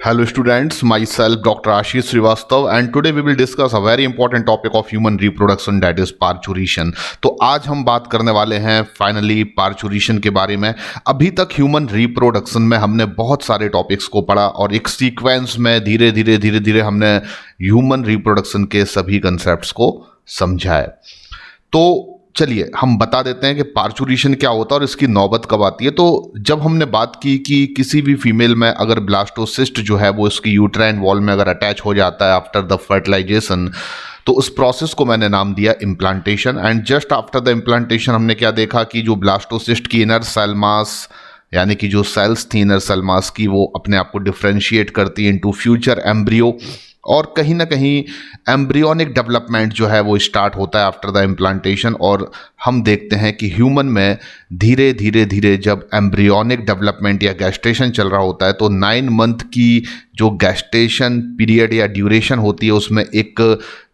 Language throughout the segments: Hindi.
Hello students, myself Dr. Ashish Srivastav and today we will discuss a very important topic of human reproduction that is parturition। तो आज हम बात करने वाले हैं फाइनली parturition के बारे में। अभी तक ह्यूमन रिप्रोडक्शन में हमने बहुत सारे टॉपिक्स को पढ़ा और एक सीक्वेंस में धीरे धीरे हमने ह्यूमन रिप्रोडक्शन के सभी कंसेप्ट्स को समझा है। तो चलिए हम बता देते हैं कि पार्चुरेशन क्या होता है और इसकी नौबत कब आती है। तो जब हमने बात की कि किसी भी फीमेल में अगर ब्लास्टोसिस्ट जो है वो इसकी यूट्राइन वॉल में अगर अटैच हो जाता है आफ्टर द फर्टिलाइजेशन, तो उस प्रोसेस को मैंने नाम दिया implantation. And just after the implantation हमने क्या देखा कि जो ब्लास्टोसिस्ट की इनर सेल मास यानी कि जो सेल्स थी इनर सेल मास की, वो अपने आप को डिफ्रेंशिएट करती है इनटू फ्यूचर एम्ब्रियो और कहीं ना कहीं एम्ब्रियोनिक डेवलपमेंट जो है वो स्टार्ट होता है आफ्टर द इम्प्लांटेशन। और हम देखते हैं कि ह्यूमन में धीरे धीरे जब एम्ब्रियोनिक डेवलपमेंट या गैस्टेशन चल रहा होता है तो 9 मंथ की जो गैस्टेशन पीरियड या ड्यूरेशन होती है उसमें एक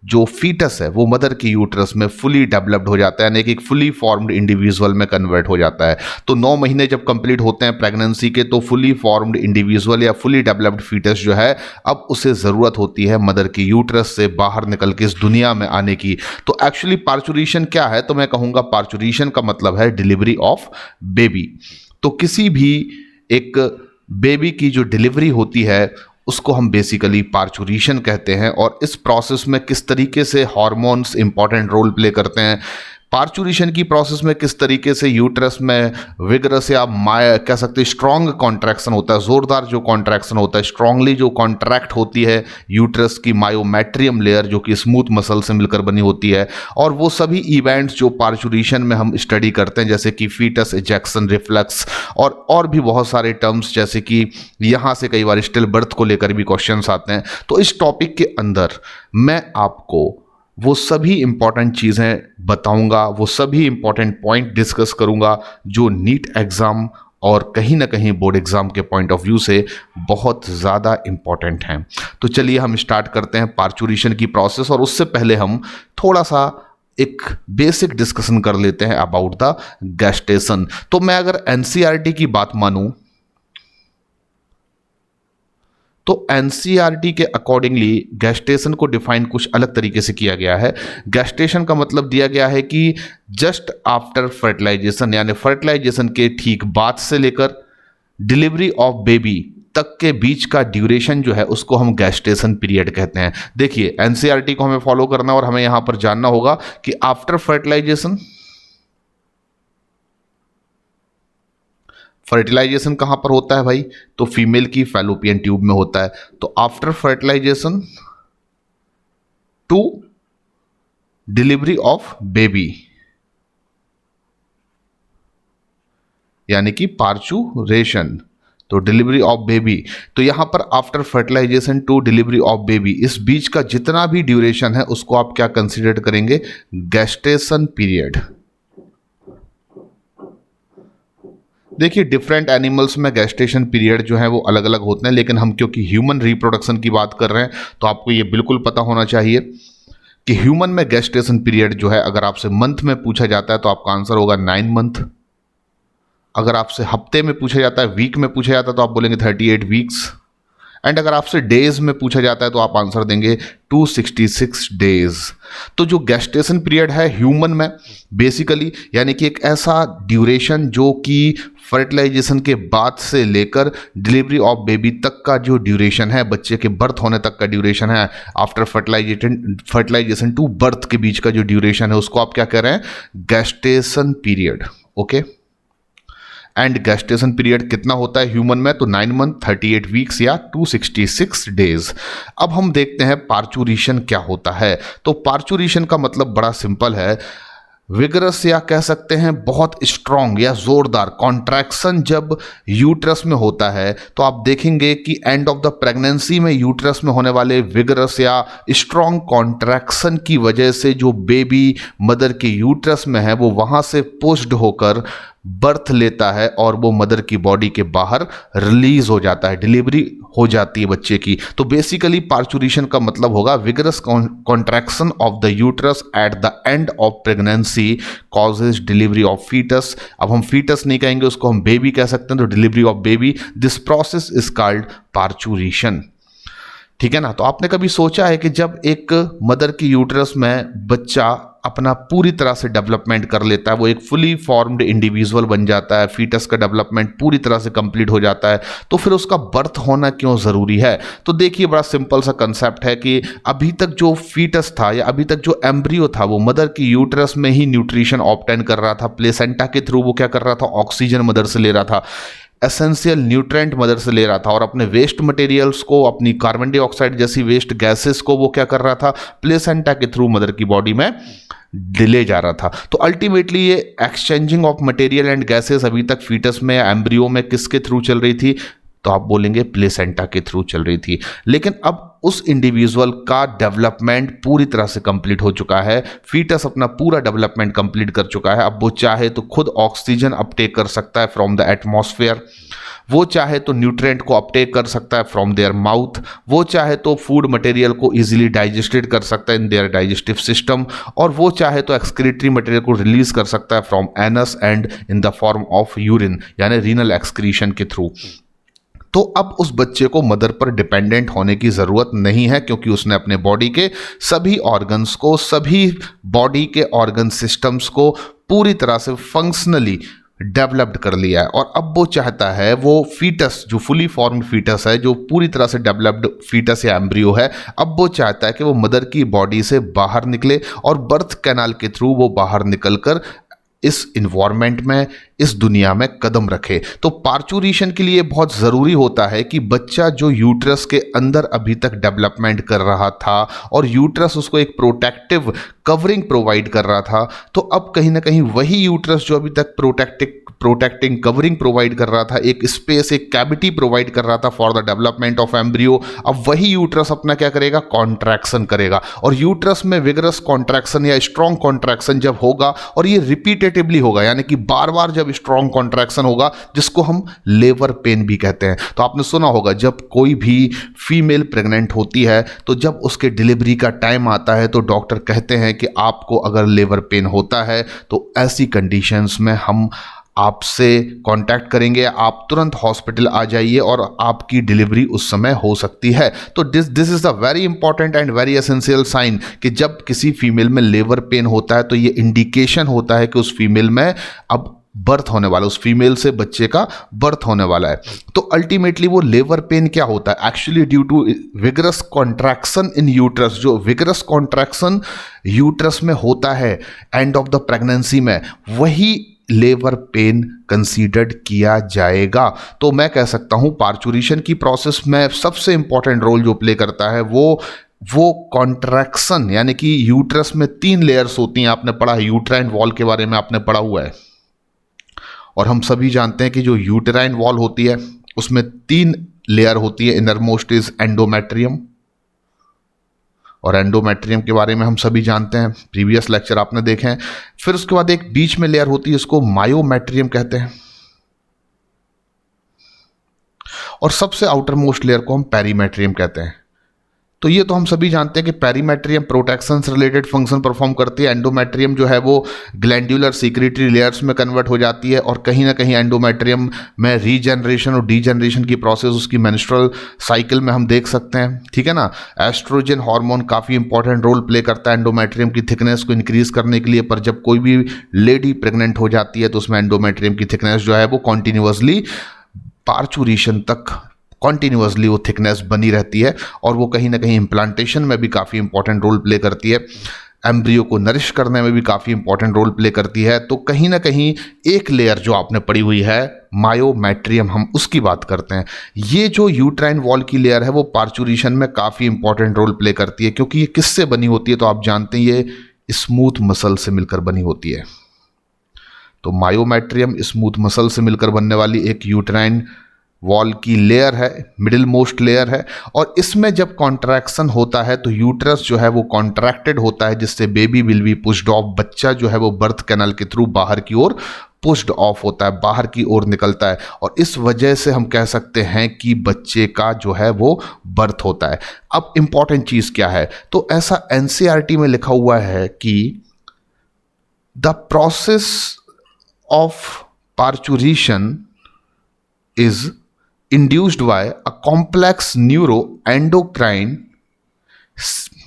जो फीटस है वो मदर की यूट्रस में फुली डेवलप्ड हो जाता है, यानी कि एक फुली फॉर्म्ड इंडिविजुअल में कन्वर्ट हो जाता है। तो 9 महीने जब कंप्लीट होते हैं प्रेगनेंसी के तो फुली फॉर्म्ड इंडिविजुअल या फुली डेवलप्ड फीटस जो है अब उसे ज़रूरत होती है मदर की यूट्रस से बाहर निकल के इस दुनिया में आने की। तो एक्चुअली पार्चुरेशन क्या है, तो मैं कहूँगा पार्चुरेशन का मतलब है डिलीवरी ऑफ बेबी। तो किसी भी एक बेबी की जो डिलीवरी होती है उसको हम बेसिकली पार्चुरेशन कहते हैं। और इस प्रोसेस में किस तरीके से हार्मोन्स इंपॉर्टेंट रोल प्ले करते हैं, पार्चुरेशन की प्रोसेस में किस तरीके से यूट्रस में विगरस या कह सकते हैं स्ट्रॉन्ग कॉन्ट्रैक्शन होता है, ज़ोरदार जो कॉन्ट्रैक्शन होता है, स्ट्रांगली जो कॉन्ट्रैक्ट होती है यूट्रस की मायोमेट्रियम लेयर जो कि स्मूथ मसल से मिलकर बनी होती है। और वो सभी इवेंट्स जो पार्चुरेशन में हम स्टडी करते हैं जैसे कि फीटस इजेक्शन रिफ्लक्स और भी बहुत सारे टर्म्स, जैसे कि यहाँ से कई बार स्टिल बर्थ को लेकर भी क्वेश्चंस आते हैं। तो इस टॉपिक के अंदर मैं आपको वो सभी इंपॉर्टेंट चीज़ें बताऊंगा, वो सभी इंपॉर्टेंट पॉइंट डिस्कस करूंगा जो नीट एग्ज़ाम और कहीं ना कहीं बोर्ड एग्ज़ाम के पॉइंट ऑफ व्यू से बहुत ज़्यादा इंपॉर्टेंट हैं। तो चलिए हम स्टार्ट करते हैं पार्चुरेशन की प्रोसेस। और उससे पहले हम थोड़ा सा एक बेसिक डिस्कशन कर लेते हैं अबाउट द गैस्टेशन। तो मैं अगर एनसीईआरटी की बात मानूं तो एनसीईआरटी के अकॉर्डिंगली गैस्टेशन को डिफाइन कुछ अलग तरीके से किया गया है। गैस्टेशन का मतलब दिया गया है कि जस्ट आफ्टर फर्टिलाइजेशन, यानी फर्टिलाइजेशन के ठीक बाद से लेकर डिलीवरी ऑफ बेबी तक के बीच का ड्यूरेशन जो है उसको हम गैस्टेशन पीरियड कहते हैं। देखिए एनसीईआरटी को हमें फॉलो करना और हमें यहां पर जानना होगा कि आफ्टर फर्टिलाइजेशन कहां पर होता है भाई, तो फीमेल की फैलोपियन ट्यूब में होता है। तो after fertilisation to delivery of baby यानी कि पार्चुरेशन, तो डिलीवरी ऑफ बेबी। तो यहां पर after fertilisation to delivery of baby इस बीच का जितना भी ड्यूरेशन है उसको आप क्या कंसीडर करेंगे, गैस्टेशन पीरियड। देखिए डिफरेंट एनिमल्स में गैस्टेशन पीरियड जो है वो अलग अलग होते हैं, लेकिन हम क्योंकि ह्यूमन रिप्रोडक्शन की बात कर रहे हैं तो आपको ये बिल्कुल पता होना चाहिए कि ह्यूमन में गैस्टेशन पीरियड जो है अगर आपसे मंथ में पूछा जाता है तो आपका आंसर होगा 9 मंथ। अगर आपसे हफ्ते में पूछा जाता है, वीक में पूछा जाता है तो आप बोलेंगे 38 वीक्स। एंड अगर आपसे डेज में पूछा जाता है तो आप आंसर देंगे 266 डेज। तो जो गैस्टेशन पीरियड है ह्यूमन में बेसिकली यानी कि एक ऐसा ड्यूरेशन जो कि फर्टिलाइजेशन के बाद से लेकर डिलीवरी ऑफ बेबी तक का जो ड्यूरेशन है, बच्चे के बर्थ होने तक का ड्यूरेशन है, आफ्टर फर्टिलाइजेशन टू बर्थ के बीच का जो ड्यूरेशन है उसको आप क्या कह रहे हैं, gestation period. Okay, and gestation period कितना होता है ह्यूमन में, तो 9 मंथ 38 वीक्स या 266 डेज। अब हम देखते हैं पार्चुरेशन क्या होता है। तो पार्चुरेशन का मतलब बड़ा सिंपल है, विगरस या कह सकते हैं बहुत स्ट्रॉन्ग या जोरदार कॉन्ट्रैक्शन जब यूट्रस में होता है तो आप देखेंगे कि एंड ऑफ द प्रेगनेंसी में यूट्रस में होने वाले विगरस या स्ट्रॉन्ग कॉन्ट्रैक्शन की वजह से जो बेबी मदर के यूट्रस में है वो वहाँ से पुश्ड होकर बर्थ लेता है और वो मदर की बॉडी के बाहर रिलीज हो जाता है, डिलीवरी हो जाती है बच्चे की। तो बेसिकली पार्चुरेशन का मतलब होगा vigorous contraction of the uterus at the end of pregnancy causes delivery of foetus. अब हम फीटस नहीं कहेंगे, उसको हम बेबी कह सकते हैं, तो delivery of baby, this process is called parturition. ठीक है ना। तो आपने कभी सोचा है कि जब एक मदर की यूट्रस में बच्चा अपना पूरी तरह से डेवलपमेंट कर लेता है, वो एक फुली फॉर्म्ड इंडिविजुअल बन जाता है, फीटस का डेवलपमेंट पूरी तरह से कंप्लीट हो जाता है, तो फिर उसका बर्थ होना क्यों ज़रूरी है? तो देखिए, बड़ा सिंपल सा कंसेप्ट है कि अभी तक जो फीटस था या अभी तक जो एम्ब्रियो था वो मदर की यूट्रस में ही न्यूट्रिशन ऑब्टेन कर रहा था, प्लेसेंटा के थ्रू वो क्या कर रहा था, ऑक्सीजन मदर से ले रहा था, एसेंशियल न्यूट्रेंट मदर से ले रहा था, और अपने वेस्ट मटेरियल्स को, अपनी कार्बन डाइऑक्साइड जैसी वेस्ट गैसेस को वो क्या कर रहा था, प्लेसेंटा के थ्रू मदर की बॉडी में ले जा रहा था। तो अल्टीमेटली ये exchanging of material and gases अभी तक फीटस में या एम्ब्रियो में किसके थ्रू चल रही थी? तो आप बोलेंगे प्लेसेंटा के थ्रू चल रही थी। लेकिन अब उस इंडिविजुअल का डेवलपमेंट पूरी तरह से कंप्लीट हो चुका है, फीटस अपना पूरा डेवलपमेंट कंप्लीट कर चुका है। अब वो चाहे तो खुद ऑक्सीजन अपटेक कर सकता है फ्रॉम द एटमॉस्फेयर, वो चाहे तो न्यूट्रिएंट को अपटेक कर सकता है फ्रॉम देयर माउथ, वो चाहे तो फूड मटेरियल को इजीली डाइजेस्टेड कर सकता है इन देयर डाइजेस्टिव सिस्टम, और वो चाहे तो एक्सक्रीटरी मटेरियल को रिलीज कर सकता है from anus and in the form of urine, यानी रीनल एक्सक्रीशन के थ्रू। तो अब उस बच्चे को मदर पर डिपेंडेंट होने की ज़रूरत नहीं है, क्योंकि उसने अपने बॉडी के सभी ऑर्गन्स को, सभी बॉडी के ऑर्गन सिस्टम्स को पूरी तरह से फंक्शनली डेवलप्ड कर लिया है। और अब वो चाहता है, वो फीटस जो फुली फॉर्म्ड फीटस है, जो पूरी तरह से डेवलप्ड फीटस या एम्ब्रियो है, अब वो चाहता है कि वो मदर की बॉडी से बाहर निकले और बर्थ कैनाल के थ्रू वो बाहर निकलकर इस इन्वायरमेंट में, इस दुनिया में कदम रखे। तो पार्चुरेशन के लिए बहुत ज़रूरी होता है कि बच्चा जो यूट्रस के अंदर अभी तक डेवलपमेंट कर रहा था और यूट्रस उसको एक प्रोटेक्टिव कवरिंग प्रोवाइड कर रहा था, तो अब कहीं ना कहीं वही यूट्रस जो अभी तक प्रोटेक्टिंग कवरिंग प्रोवाइड कर रहा था, एक स्पेस, एक कैविटी प्रोवाइड कर रहा था for the development of embryo, अब वही यूट्रस अपना क्या करेगा, कॉन्ट्रैक्शन करेगा। और यूट्रस में विगरस कॉन्ट्रैक्शन या स्ट्रॉन्ग कॉन्ट्रैक्शन जब होगा, और ये रिपीटेटिवली होगा, यानी कि बार बार जब स्ट्रॉन्ग कॉन्ट्रैक्शन होगा, जिसको हम लेबर पेन भी कहते हैं। तो आपने सुना होगा, जब कोई भी फीमेल प्रेग्नेंट होती है तो जब उसके डिलीवरी का टाइम आता है तो डॉक्टर कहते हैं कि आपको अगर लेबर पेन होता है तो ऐसी कंडीशंस में हम आपसे कांटेक्ट करेंगे, आप तुरंत हॉस्पिटल आ जाइए और आपकी डिलीवरी उस समय हो सकती है। तो this is the very important and very essential sign कि जब किसी फीमेल में लेबर पेन होता है तो ये इंडिकेशन होता है कि उस फीमेल में अब बर्थ होने वाला, उस फीमेल से बच्चे का बर्थ होने वाला है। तो अल्टीमेटली वो लेबर पेन क्या होता है, actually due to vigorous contraction in uterus. जो विगरस कॉन्ट्रैक्शन यूट्रस में होता है एंड ऑफ द प्रेगनेंसी में, वही लेबर पेन कंसीडर्ड किया जाएगा। तो मैं कह सकता हूं पार्चुरेशन की प्रोसेस में सबसे इंपॉर्टेंट रोल जो प्ले करता है वो कॉन्ट्रैक्शन, यानी कि यूट्रस में 3 लेयर्स होती हैं। आपने पढ़ा है, यूट्राइन वॉल के बारे में आपने पढ़ा हुआ है, और हम सभी जानते हैं कि जो यूटेराइन वॉल होती है उसमें 3 लेयर होती है। इनरमोस्ट इज एंडोमेट्रियम, और एंडोमेट्रियम के बारे में हम सभी जानते हैं, प्रीवियस लेक्चर आपने देखे हैं। फिर उसके बाद एक बीच में लेयर होती है, इसको मायोमेट्रियम कहते हैं, और सबसे आउटर मोस्ट लेयर को हम पेरीमेट्रियम कहते हैं। तो ये तो हम सभी जानते हैं कि पेरीमेट्रियम प्रोटेक्शन से रिलेटेड फंक्शन परफॉर्म करती है। एंडोमेट्रियम जो है वो ग्लैंडुलर सीक्रेटरी लेयर्स में कन्वर्ट हो जाती है, और कहीं ना कहीं एंडोमेट्रियम में रीजनरेशन और डीजनरेशन की प्रोसेस उसकी मेंस्ट्रुअल साइकिल में हम देख सकते हैं। ठीक है ना। एस्ट्रोजन हार्मोन काफ़ी इंपॉर्टेंट रोल प्ले करता है एंडोमेट्रियम की थिकनेस को इंक्रीज करने के लिए, पर जब कोई भी लेडी प्रेग्नेंट हो जाती है तो उसमें एंडोमेट्रियम की थिकनेस जो है वो कॉन्टिन्यूअसली पार्चुरेशन तक कॉन्टिन्यूअसली वो थिकनेस बनी रहती है, और वो कहीं ना कहीं इम्प्लांटेशन में भी काफ़ी इंपॉर्टेंट रोल प्ले करती है, एम्ब्रियो को नरिश करने में भी काफ़ी इंपॉर्टेंट रोल प्ले करती है। तो कहीं ना कहीं एक लेयर जो आपने पढ़ी हुई है मायोमेट्रियम, हम उसकी बात करते हैं। ये जो यूट्राइन वॉल की लेयर है वो पार्चुरेशन में काफ़ी इंपॉर्टेंट रोल प्ले करती है, क्योंकि ये किससे बनी होती है तो आप जानते हैं ये स्मूथ मसल से मिलकर बनी होती है। तो मायोमेट्रियम स्मूथ मसल से मिलकर बनने वाली एक यूट्राइन वॉल की लेयर है, मिडिल मोस्ट लेयर है, और इसमें जब कॉन्ट्रैक्शन होता है तो यूट्रस जो है वो कॉन्ट्रैक्टेड होता है, जिससे baby will be pushed of, बच्चा जो है वो बर्थ कैनल के थ्रू बाहर की ओर पुश्ड ऑफ होता है, बाहर की ओर निकलता है, और इस वजह से हम कह सकते हैं कि बच्चे का जो है वो बर्थ होता है। अब इंपॉर्टेंट चीज क्या है, तो ऐसा एनसीईआरटी में लिखा हुआ है कि the process of parturition is induced by a complex neuroendocrine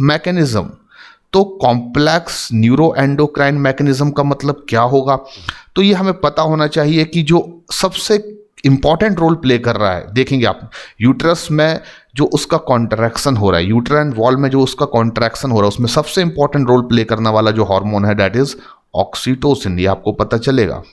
mechanism। तो कॉम्प्लेक्स न्यूरोएंडोक्राइन मैकेनिज्म का मतलब क्या होगा, तो ये हमें पता होना चाहिए कि जो सबसे इंपॉर्टेंट रोल प्ले कर रहा है, देखेंगे आप यूट्रस में जो उसका कॉन्ट्रैक्शन हो रहा है, यूट्राइन वॉल में जो उसका कॉन्ट्रैक्शन हो रहा है, उसमें सबसे इंपॉर्टेंट रोल प्ले करने वाला जो हार्मोन है दैट इज ऑक्सीटोसिन। ये आपको पता चलेगा।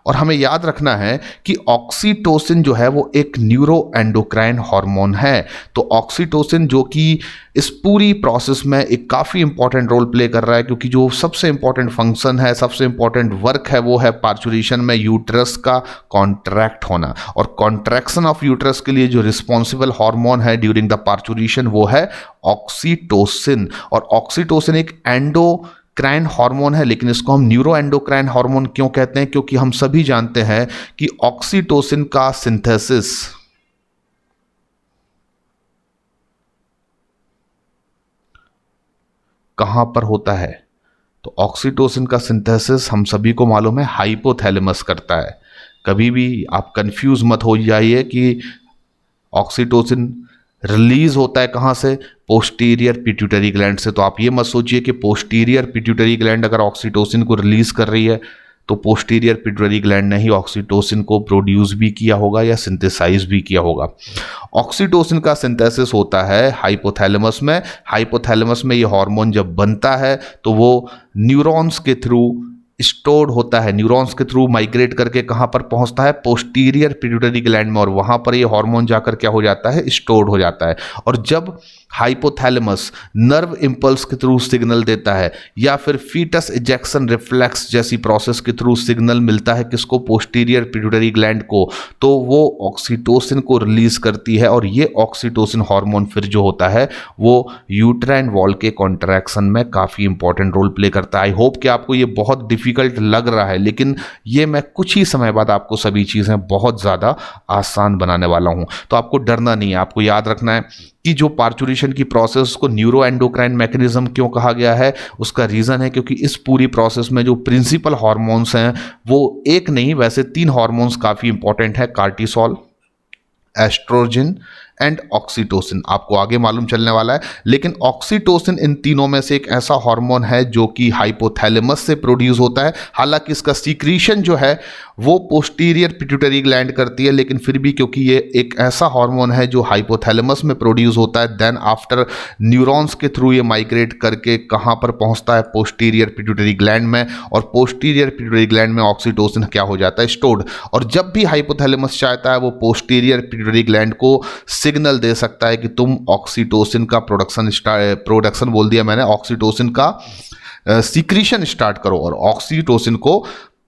और हमें याद रखना है कि ऑक्सीटोसिन जो है वो एक न्यूरो एंडोक्राइन हार्मोन है। तो ऑक्सीटोसिन जो कि इस पूरी प्रोसेस में एक काफ़ी इंपॉर्टेंट रोल प्ले कर रहा है, क्योंकि जो सबसे इंपॉर्टेंट फंक्शन है, सबसे इंपॉर्टेंट वर्क है, वो है पार्चुरेशन में यूट्रस का कॉन्ट्रैक्ट होना। और कॉन्ट्रैक्शन ऑफ यूट्रस के लिए जो रिस्पॉन्सिबल हार्मोन है ड्यूरिंग द पार्चुरेशन वो है ऑक्सीटोसिन। और ऑक्सीटोसिन एक एंडोक्राइन हार्मोन है, लेकिन इसको हम न्यूरो एंडोक्राइन हार्मोन क्यों कहते हैं, क्योंकि हम सभी जानते हैं कि ऑक्सीटोसिन का सिंथेसिस कहां पर होता है। तो ऑक्सीटोसिन का सिंथेसिस हम सभी को मालूम है हाइपोथैलेमस करता है। कभी भी आप कंफ्यूज मत हो जाइए कि ऑक्सीटोसिन रिलीज होता है कहां से, पोस्टीरियर पिट्यूटरी ग्लैंड से। तो आप ये मत सोचिए कि पोस्टीरियर पिट्यूटरी ग्लैंड अगर ऑक्सीटोसिन को रिलीज कर रही है तो पोस्टीरियर पिट्यूटरी ग्लैंड ने ही ऑक्सीटोसिन को प्रोड्यूस भी किया होगा या सिंथेसाइज भी किया होगा। ऑक्सीटोसिन का सिंथेसिस होता है हाइपोथैलेमस में। हाइपोथैलेमस में ये हार्मोन जब बनता है तो वो न्यूरॉन्स के थ्रू स्टोर्ड होता है, न्यूरॉन्स के थ्रू माइग्रेट करके कहां पर पहुंचता है, पोस्टीरियर पिट्यूटरी ग्लैंड में, और वहां पर ये हार्मोन जाकर क्या हो जाता है, स्टोर्ड हो जाता है। और जब हाइपोथैलेमस नर्व इंपल्स के थ्रू सिग्नल देता है या फिर फीटस इजेक्शन रिफ्लेक्स जैसी प्रोसेस के थ्रू सिग्नल मिलता है किसको, पोस्टीरियर पिट्यूटरी ग्लैंड को, तो वो ऑक्सीटोसिन को रिलीज करती है। और ये ऑक्सीटोसिन हार्मोन फिर जो होता है वो यूट्राइन वॉल के कॉन्ट्रैक्शन में काफी इंपॉर्टेंट रोल प्ले करता है। आई होप कि आपको ये बहुत डिफिकल्ट लग रहा है, लेकिन ये मैं कुछ ही समय बाद आपको सभी चीजें बहुत ज्यादा आसान बनाने वाला हूं। तो आपको डरना नहीं है, आपको याद रखना है कि जो पार्चुरेशन की प्रोसेस को न्यूरो एंडोक्राइन मैकेनिज्म क्यों कहा गया है, उसका रीजन है क्योंकि इस पूरी प्रोसेस में जो प्रिंसिपल हार्मोन्स हैं वो एक नहीं, वैसे 3 हार्मोन्स काफी इंपॉर्टेंट है, कार्टिसोल, एस्ट्रोजन एंड ऑक्सीटोसिन। आपको आगे मालूम चलने वाला है। लेकिन ऑक्सीटोसिन इन तीनों में से एक ऐसा हार्मोन है जो कि हाइपोथैलेमस से प्रोड्यूस होता है। हालांकि इसका सीक्रीशन जो है वो पोस्टीरियर पिट्यूटरी ग्लैंड करती है, लेकिन फिर भी क्योंकि ये एक ऐसा हार्मोन है जो हाइपोथैलेमस में प्रोड्यूस होता है, देन आफ्टर न्यूरॉन्स के थ्रू ये माइग्रेट करके कहां पर पहुंचता है, पोस्टीरियर पिट्यूटरी ग्लैंड में। और पोस्टीरियर पिट्यूटरी ग्लैंड में ऑक्सीटोसिन क्या हो जाता है, स्टोर्ड। और जब भी हाइपोथैलेमस चाहता है वो पोस्टीरियर पिट्यूटरी ग्लैंड को सिग्नल दे सकता है कि तुम ऑक्सीटोसिन का प्रोडक्शन बोल दिया मैंने, ऑक्सीटोसिन का सीक्रीशन स्टार्ट करो। और ऑक्सीटोसिन को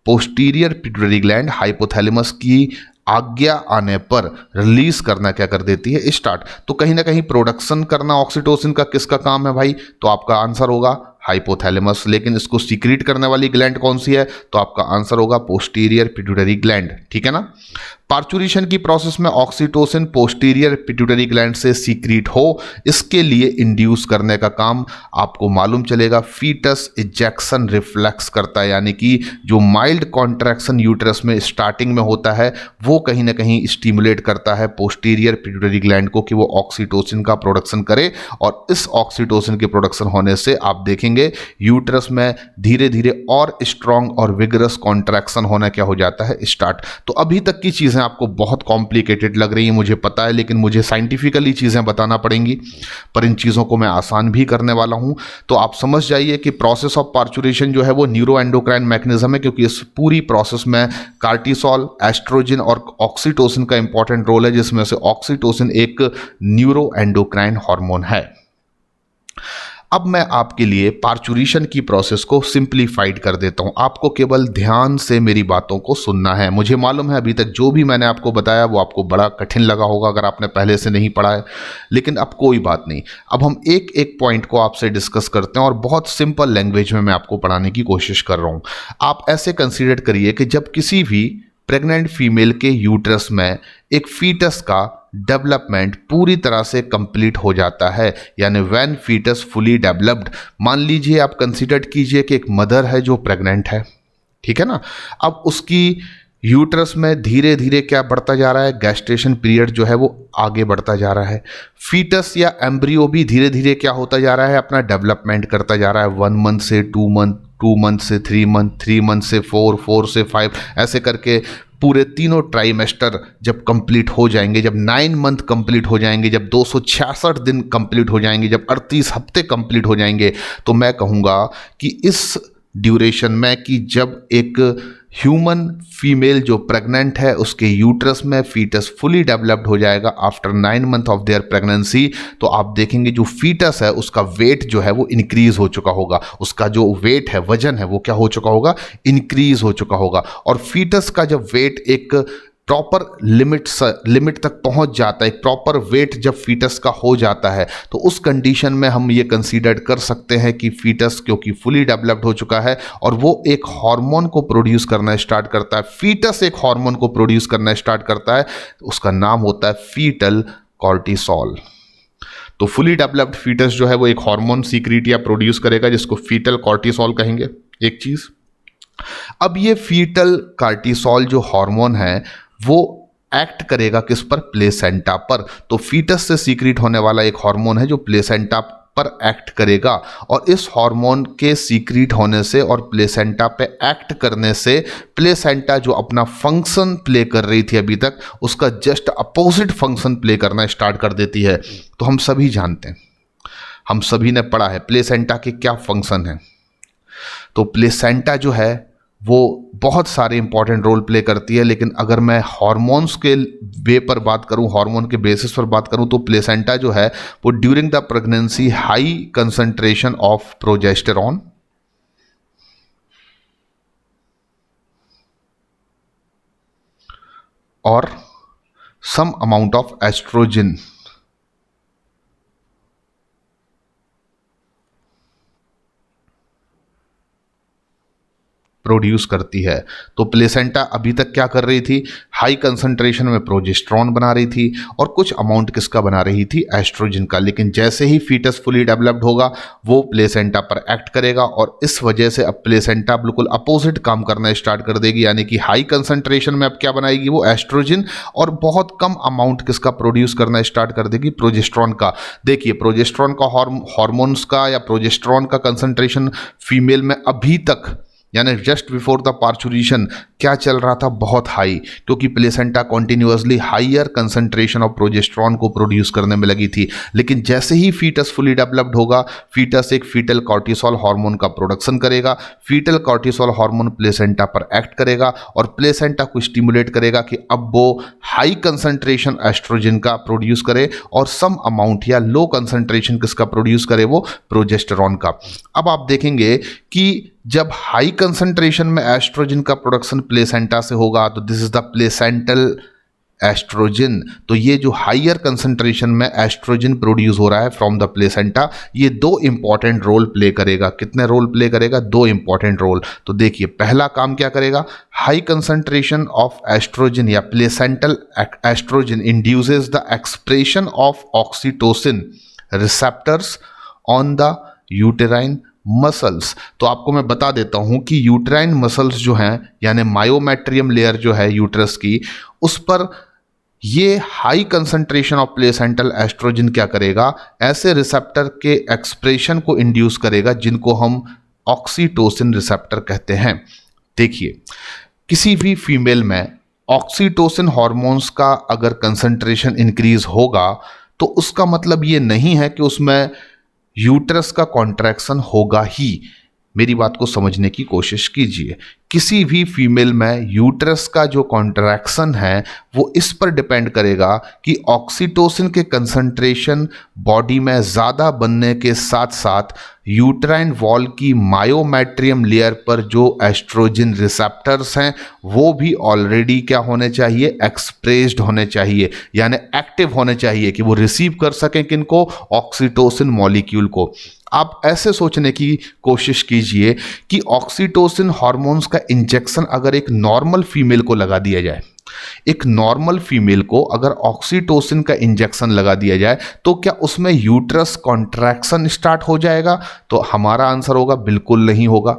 पोस्टीरियर पिट्यूटरी ग्लैंड हाइपोथैलेमस की आज्ञा आने पर रिलीज करना क्या कर देती है, स्टार्ट। तो कहीं ना कहीं प्रोडक्शन करना ऑक्सीटोसिन का किसका काम है भाई, तो आपका आंसर होगा हाइपोथैलेमस। लेकिन इसको सीक्रेट करने वाली ग्लैंड कौन सी है, तो आपका आंसर होगा पोस्टीरियर पिट्यूटरी ग्लैंड। ठीक है ना। पार्चुरेशन की प्रोसेस में ऑक्सीटोसिन पोस्टीरियर पिट्यूटरी ग्लैंड से सीक्रेट हो, इसके लिए इंड्यूस करने का काम आपको मालूम चलेगा फीटस इजेक्शन रिफ्लेक्स करता है। यानी कि जो माइल्ड कॉन्ट्रैक्शन यूट्रस में स्टार्टिंग में होता है वो कहीं ना कहीं स्टिमुलेट करता है पोस्टीरियर पिट्यूटरी ग्लैंड को कि वो ऑक्सीटोसिन का प्रोडक्शन करे। और इस ऑक्सीटोसिन के प्रोडक्शन होने से आप देखेंगे यूट्रस में धीरे धीरे और स्ट्रॉन्ग और विगरस कॉन्ट्रैक्शन होना क्या हो जाता है, स्टार्ट। तो अभी तक की चीजें आपको बहुत कॉम्प्लिकेटेड लग रही है, मुझे पता है, लेकिन मुझे साइंटिफिकली चीजें बताना पड़ेंगी, पर इन चीजों को मैं आसान भी करने वाला हूं। तो आप समझ जाइए कि प्रोसेस ऑफ पार्चुरेशन जो है वो न्यूरो एंडोक्राइन मैकेनिज्म है, क्योंकि इस पूरी प्रोसेस में कार्टिसोल, एस्ट्रोजन और ऑक्सीटोसिन का इंपॉर्टेंट रोल है, जिसमें से ऑक्सीटोसिन एक न्यूरो एंडोक्राइन हार्मोन है। अब मैं आपके लिए पार्चुरेशन की प्रोसेस को सिंप्लीफाइड कर देता हूँ। आपको केवल ध्यान से मेरी बातों को सुनना है। मुझे मालूम है अभी तक जो भी मैंने आपको बताया वो आपको बड़ा कठिन लगा होगा अगर आपने पहले से नहीं पढ़ा है, लेकिन अब कोई बात नहीं। अब हम एक एक पॉइंट को आपसे डिस्कस करते हैं और बहुत सिंपल लैंग्वेज में मैं आपको पढ़ाने की कोशिश कर रहा हूँ। आप ऐसे कंसीडर करिए कि जब किसी भी प्रेग्नेंट फीमेल के यूट्रस में एक फीटस का डेवलपमेंट पूरी तरह से कंप्लीट हो जाता है, यानी व्हेन फीटस फुली डेवलप्ड। मान लीजिए आप कंसीडर कीजिए कि एक मदर है जो प्रेग्नेंट है, ठीक है ना। अब उसकी यूट्रस में धीरे धीरे क्या बढ़ता जा रहा है, गेस्टेशन पीरियड जो है वो आगे बढ़ता जा रहा है। फीटस या एम्ब्रियो भी धीरे धीरे क्या होता जा रहा है, अपना डेवलपमेंट करता जा रहा है। 1 मंथ से 2 मंथ, 2 मंथ से 3 मंथ, 3 मंथ से 4, 4 से 5, ऐसे करके पूरे तीनों ट्राइमेस्टर जब कंप्लीट हो जाएंगे, जब 9 मंथ कंप्लीट हो जाएंगे, जब 266 दिन कंप्लीट हो जाएंगे, जब 38 हफ्ते कंप्लीट हो जाएंगे, तो मैं कहूँगा कि इस ड्यूरेशन में कि जब एक ह्यूमन फीमेल जो प्रेग्नेंट है उसके यूट्रस में फीटस फुली डेवलप्ड हो जाएगा after 9 month of their pregnancy, तो आप देखेंगे जो फीटस है उसका वेट जो है वो इंक्रीज हो चुका होगा। उसका जो वेट है, वजन है, वो क्या हो चुका होगा, इंक्रीज हो चुका होगा। और फीटस का जब वेट एक प्रॉपर लिमिट तक पहुंच जाता है, एक प्रॉपर वेट जब फीटस का हो जाता है, तो उस कंडीशन में हम ये कंसीडर कर सकते हैं कि फीटस क्योंकि फुली डेवलप्ड हो चुका है और वो एक हार्मोन को प्रोड्यूस करना स्टार्ट करता है। फीटस एक हार्मोन को प्रोड्यूस करना स्टार्ट करता है, उसका नाम होता है फीटल कॉर्टिसोल। तो फुली डेवलप्ड फीटस जो है वो एक हार्मोन सीक्रेट या प्रोड्यूस करेगा जिसको फीटल कॉर्टिसोल कहेंगे, एक चीज। अब ये फीटल कॉर्टिसोल जो हार्मोन है वो एक्ट करेगा किस पर, प्लेसेंटा पर। तो फीटस से सीक्रेट होने वाला एक हार्मोन है जो प्लेसेंटा पर एक्ट करेगा, और इस हार्मोन के सीक्रेट होने से और प्लेसेंटा पे एक्ट करने से प्लेसेंटा जो अपना फंक्शन प्ले कर रही थी अभी तक, उसका जस्ट अपोजिट फंक्शन प्ले करना स्टार्ट कर देती है। तो हम सभी जानते हैं, हम सभी ने पढ़ा है प्लेसेंटा के क्या फंक्शन है। तो प्लेसेंटा जो है वो बहुत सारे इंपॉर्टेंट रोल प्ले करती है, लेकिन अगर मैं हार्मोन्स के वे पर बात करूं, हार्मोन के बेसिस पर बात करूं, तो प्लेसेंटा जो है वो during the pregnancy high concentration of progesterone और some amount of estrogen produce करती है। तो प्लेसेंटा अभी तक क्या कर रही थी, हाई कंसंट्रेशन में प्रोजेस्टेरॉन बना रही थी और कुछ अमाउंट किसका बना रही थी, एस्ट्रोजन का। लेकिन जैसे ही फीटस फुली डेवलप्ड होगा वो प्लेसेंटा पर एक्ट करेगा और इस वजह से अब प्लेसेंटा बिल्कुल अपोजिट काम करना स्टार्ट कर देगी, यानी कि हाई कंसंट्रेशन में अब क्या बनाएगी वो एस्ट्रोजन, और बहुत कम अमाउंट किसका प्रोड्यूस करना स्टार्ट कर देगी, प्रोजेस्टेरॉन का। देखिए प्रोजेस्टेरॉन का हार्मोन्स का या प्रोजेस्टेरॉन का कंसंट्रेशन फीमेल में अभी तक यानी जस्ट बिफोर द पार्चुरेशन क्या चल रहा था, बहुत हाई, क्योंकि placenta continuously higher concentration of progesterone को प्रोड्यूस करने में लगी थी। लेकिन जैसे ही फीटस फुली डेवलप्ड होगा, फीटस एक फीटल कॉर्टिसोल हार्मोन का प्रोडक्शन करेगा। फीटल कॉर्टिसोल हार्मोन प्लेसेंटा पर एक्ट करेगा और प्लेसेंटा को स्टिमुलेट करेगा कि अब वो हाई कंसंट्रेशन एस्ट्रोजन का प्रोड्यूस करे और सम अमाउंट या लो कंसंट्रेशन किसका प्रोड्यूस करे, वो प्रोजेस्टेरॉन का। अब आप देखेंगे कि जब हाई कंसंट्रेशन में एस्ट्रोजन का प्रोडक्शन प्लेसेंटा से होगा तो this is the placental oestrogen. तो ये जो हाइयर कंसंट्रेशन में एस्ट्रोजन प्रोड्यूस हो रहा है फ्रॉम द प्लेसेंटा, ये दो इंपॉर्टेंट रोल प्ले करेगा। कितने रोल प्ले करेगा, दो इंपॉर्टेंट रोल। तो देखिए पहला काम क्या करेगा, हाई कंसंट्रेशन ऑफ एस्ट्रोजन या placental oestrogen induces the expression of oxytocin receptors on the uterine muscles. तो आपको मैं बता देता हूं कि यूटेराइन मसल्स जो हैं यानी मायोमेट्रियम लेयर जो है यूट्रस की, उस पर ये high concentration of placental oestrogen क्या करेगा, ऐसे रिसेप्टर के एक्सप्रेशन को इंड्यूस करेगा जिनको हम ऑक्सीटोसिन रिसेप्टर कहते हैं। देखिए किसी भी फीमेल में ऑक्सीटोसिन हार्मोन्स का अगर कंसंट्रेशन इंक्रीज होगा तो उसका मतलब ये नहीं है कि उसमें यूट्रस का कॉन्ट्रैक्शन होगा ही। मेरी बात को समझने की कोशिश कीजिए। किसी भी फीमेल में यूट्रस का जो कॉन्ट्रैक्शन है वो इस पर डिपेंड करेगा कि ऑक्सीटोसिन के कंसंट्रेशन बॉडी में ज़्यादा बनने के साथ साथ यूट्राइन वॉल की मायोमेट्रियम लेयर पर जो एस्ट्रोजन रिसेप्टर्स हैं वो भी ऑलरेडी क्या होने चाहिए, एक्सप्रेस्ड होने चाहिए, यानी एक्टिव होने चाहिए कि वो रिसीव कर सकें किनको, ऑक्सीटोसिन मॉलिक्यूल को। आप ऐसे सोचने की कोशिश कीजिए कि ऑक्सीटोसिन हार्मोन्स का इंजेक्शन अगर एक नॉर्मल फीमेल को लगा दिया जाए, एक नॉर्मल फीमेल को अगर ऑक्सीटोसिन का इंजेक्शन लगा दिया जाए तो क्या उसमें यूट्रस कॉन्ट्रैक्शन स्टार्ट हो जाएगा? तो हमारा आंसर होगा बिल्कुल नहीं होगा।